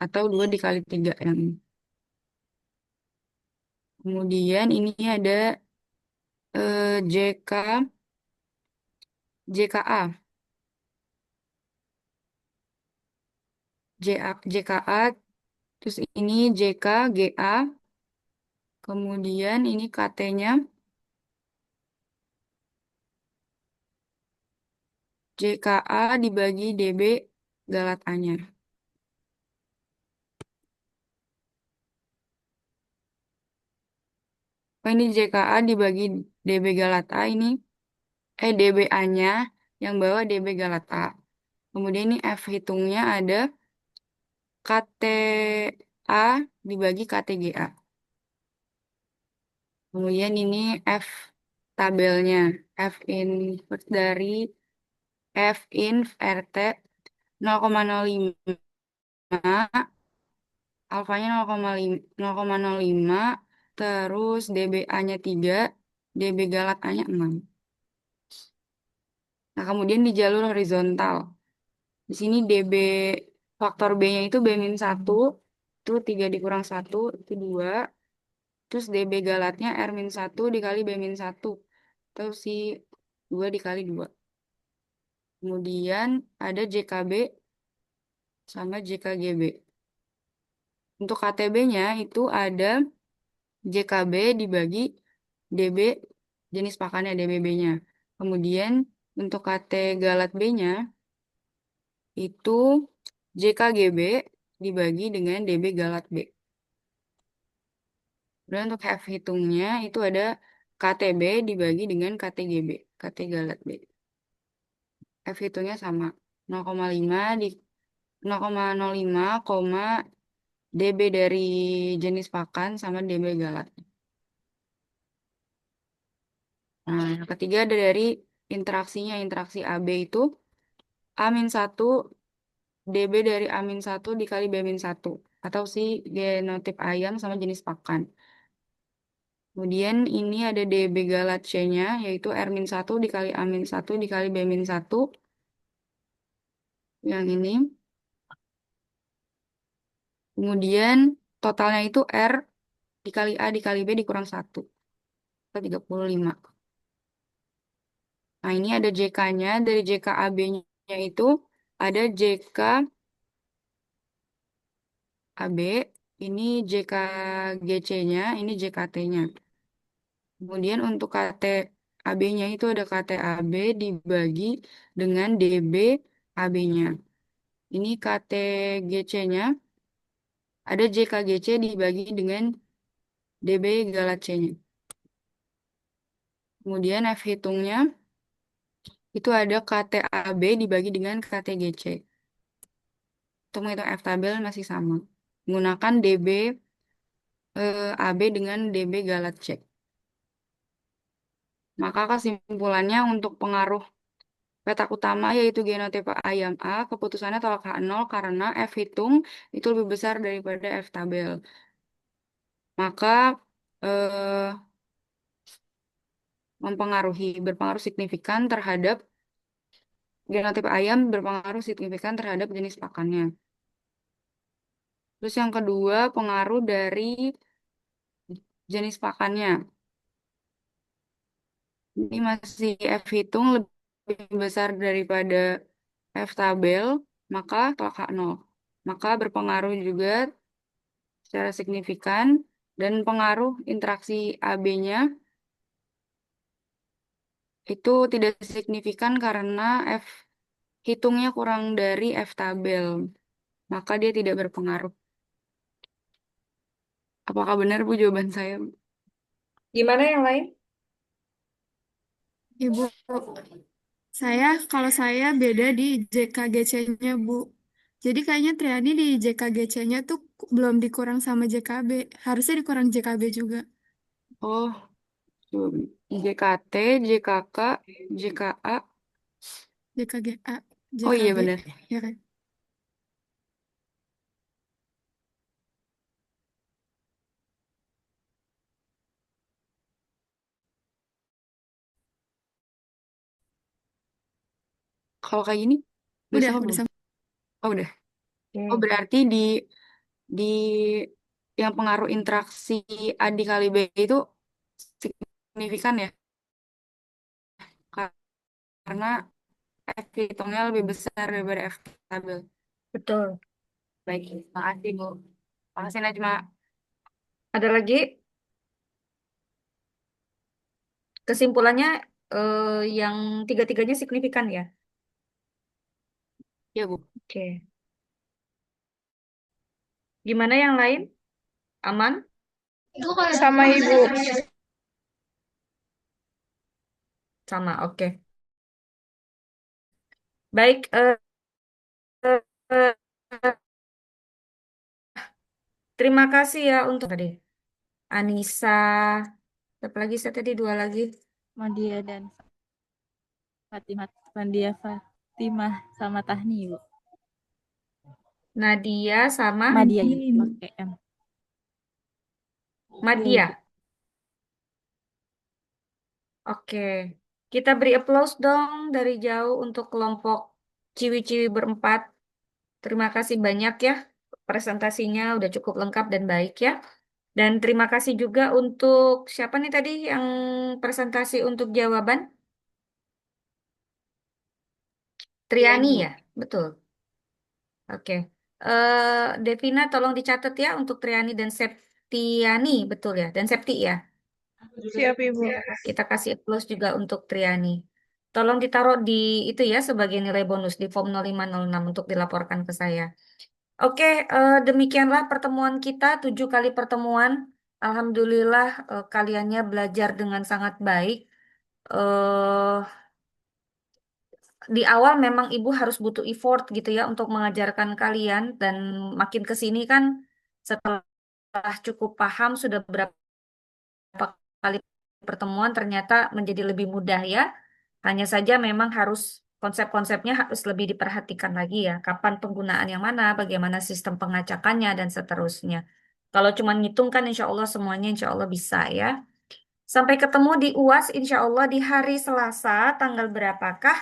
atau 2 dikali 3 yang ini. Kemudian ini ada JK, JKA. JKA, terus ini JK, GA, kemudian ini KT-nya JKA dibagi DB galat A-nya. Ini JKA dibagi DB galat A ini, DB A-nya yang bawah DB galat A. Kemudian ini F hitungnya ada KTA dibagi KTGA. Kemudian ini F tabelnya, F inverse dari F in RT 0,05, alfanya 0,05, terus DBA-nya 3, DB galat A-nya 6. Nah, kemudian di jalur horizontal. Di sini DB faktor B-nya itu B-1, itu 3 dikurang 1, itu 2. Terus DB galatnya R-1 dikali B-1. Terus si 2 dikali 2. Kemudian ada JKB sama JKGB. Untuk KTB-nya itu ada JKB dibagi DB jenis pakannya DBB-nya. Kemudian untuk KT galat B-nya itu JKGB dibagi dengan DB galat B. Dan untuk F hitungnya itu ada KTB dibagi dengan KTGB, KT galat B. F hitungnya sama 0,5 di 0,05, DB dari jenis pakan sama DB galat. Nah, yang ketiga ada dari interaksinya. Interaksi AB itu A-1 DB dari A-1 dikali B-1. Atau si genotip ayam sama jenis pakan. Kemudian ini ada DB galat C-nya, yaitu R-1 dikali A-1 dikali B-1. Yang ini. Kemudian totalnya itu R dikali A dikali B dikurang 1. Atau 35. Nah, ini ada JK-nya. Dari JKAB-nya itu ada JKAB, ini JKGC-nya, ini JKT-nya. Kemudian untuk KTAB-nya itu ada KTAB dibagi dengan DB AB-nya. Ini KTGC-nya ada JKGC dibagi dengan DB galat C-nya. Kemudian F hitungnya itu ada KTAB dibagi dengan KTGC. Untuk menghitung F tabel masih sama. Menggunakan DB AB dengan DB galat C. Maka kesimpulannya untuk pengaruh petak utama yaitu genotipe ayam A, keputusannya tolak H0 karena F hitung itu lebih besar daripada F tabel. Maka berpengaruh signifikan terhadap genotipe ayam, berpengaruh signifikan terhadap jenis pakannya. Terus yang kedua, pengaruh dari jenis pakannya. Ini masih F hitung lebih besar daripada F tabel, maka tolak H0. Maka berpengaruh juga secara signifikan dan pengaruh interaksi AB-nya itu tidak signifikan karena F hitungnya kurang dari F tabel. Maka dia tidak berpengaruh. Apakah benar, Bu, jawaban saya? Gimana yang lain? Ibu, kalau saya beda di JKGC-nya, Bu. Jadi kayaknya Triani di JKGC-nya tuh belum dikurang sama JKB. Harusnya dikurang JKB juga. Oh, JKT, JKK, JKA. JKGA, Oh iya JKB. benar. Ya kan? Kalau kayak gini, Udah sama belum? sama. Oh udah. Oke. Oh berarti di yang pengaruh interaksi A dikali B itu signifikan ya? Karena F hitungnya lebih besar daripada F tabel. Betul. Baik, makasih Bu. Makasih Najma. Ada lagi? Kesimpulannya yang tiga-tiganya signifikan ya? Ya Bu. Oke. Gimana yang lain? Aman? Sama Ibu. Sama, oke. Baik, eh, terima kasih ya untuk tadi. Anissa, siapa lagi? Saya tadi dua lagi. Madia dan Fatimah sama Tahni, Bu. Nadia sama Madia ya, pakai M. Madia. Oke. Kita beri applause dong dari jauh untuk kelompok ciwi-ciwi berempat. Terima kasih banyak ya. Presentasinya udah cukup lengkap dan baik ya. Dan terima kasih juga untuk siapa nih tadi yang presentasi untuk jawaban? Triani ya, betul. Oke. Devina tolong dicatat ya untuk Triani dan Septiani, betul ya? Dan Septi ya. Siap, Ibu. Kita kasih applause juga untuk Triani. Tolong ditaruh di itu ya sebagai nilai bonus di form 0506 untuk dilaporkan ke saya. Oke, demikianlah pertemuan kita, 7 kali pertemuan. Alhamdulillah kaliannya belajar dengan sangat baik. eh di awal memang ibu harus butuh effort gitu ya untuk mengajarkan kalian dan makin ke sini kan setelah cukup paham sudah berapa kali pertemuan ternyata menjadi lebih mudah ya. Hanya saja memang harus konsep-konsepnya harus lebih diperhatikan lagi ya. Kapan penggunaan yang mana, bagaimana sistem pengacakannya dan seterusnya. Kalau cuma ngitung kan insya Allah semuanya insya Allah bisa ya. Sampai ketemu di UAS insya Allah di hari Selasa tanggal berapakah?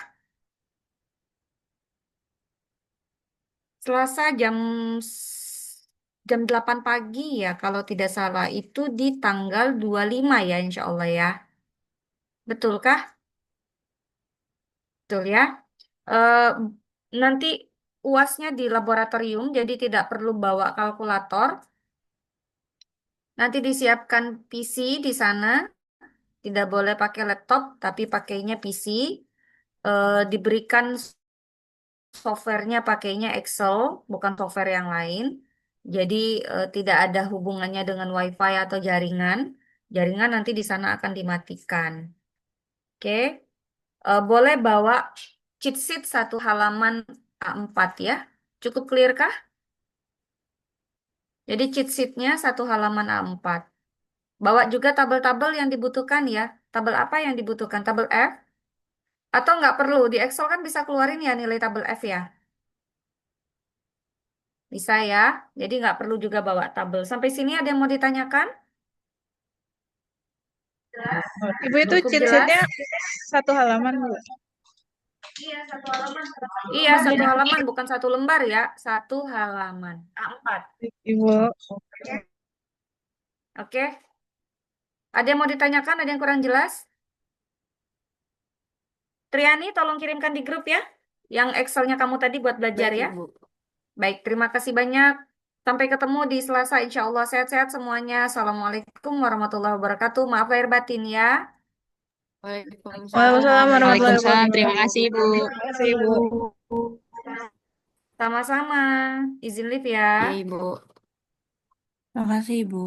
Selasa jam 8 pagi ya kalau tidak salah itu di tanggal 25 ya insya Allah ya. Betulkah? Betul ya. Eh, nanti UASnya di laboratorium jadi tidak perlu bawa kalkulator. Nanti disiapkan PC di sana. Tidak boleh pakai laptop tapi pakainya PC. Diberikan softwarenya pakainya Excel, bukan software yang lain. Jadi tidak ada hubungannya dengan WiFi atau jaringan. Jaringan nanti di sana akan dimatikan. Oke, boleh bawa cheat sheet 1 halaman A4 ya. Cukup clear kah? Jadi cheat sheetnya 1 halaman A4. Bawa juga tabel-tabel yang dibutuhkan ya. Tabel apa yang dibutuhkan? Tabel F? Atau nggak perlu? Di Excel kan bisa keluarin ya nilai tabel F ya. Bisa ya. Jadi nggak perlu juga bawa tabel. Sampai sini ada yang mau ditanyakan? Ibu itu Cukup cheat jelas? sheet-nya 1 halaman, Bu. Iya, 1 halaman. Iya, 1 halaman, bukan 1 lembar ya. 1 halaman. A4. Ibu. Oke. Ada yang mau ditanyakan? Ada yang kurang jelas? Triani, tolong kirimkan di grup ya. Yang Excel-nya kamu tadi buat belajar Baik, ya. Ibu. Baik, terima kasih banyak. Sampai ketemu di Selasa, insya Allah sehat-sehat semuanya. Assalamualaikum warahmatullahi wabarakatuh. Maaf lahir batin ya. Waalaikumsalam Waalaikumsalam. warahmatullahi Waalaikumsalam. Terima wabarakatuh. kasih, Ibu. Terima kasih, Ibu. Sama-sama. Izin live ya. Ya, Ibu. Terima kasih, Ibu.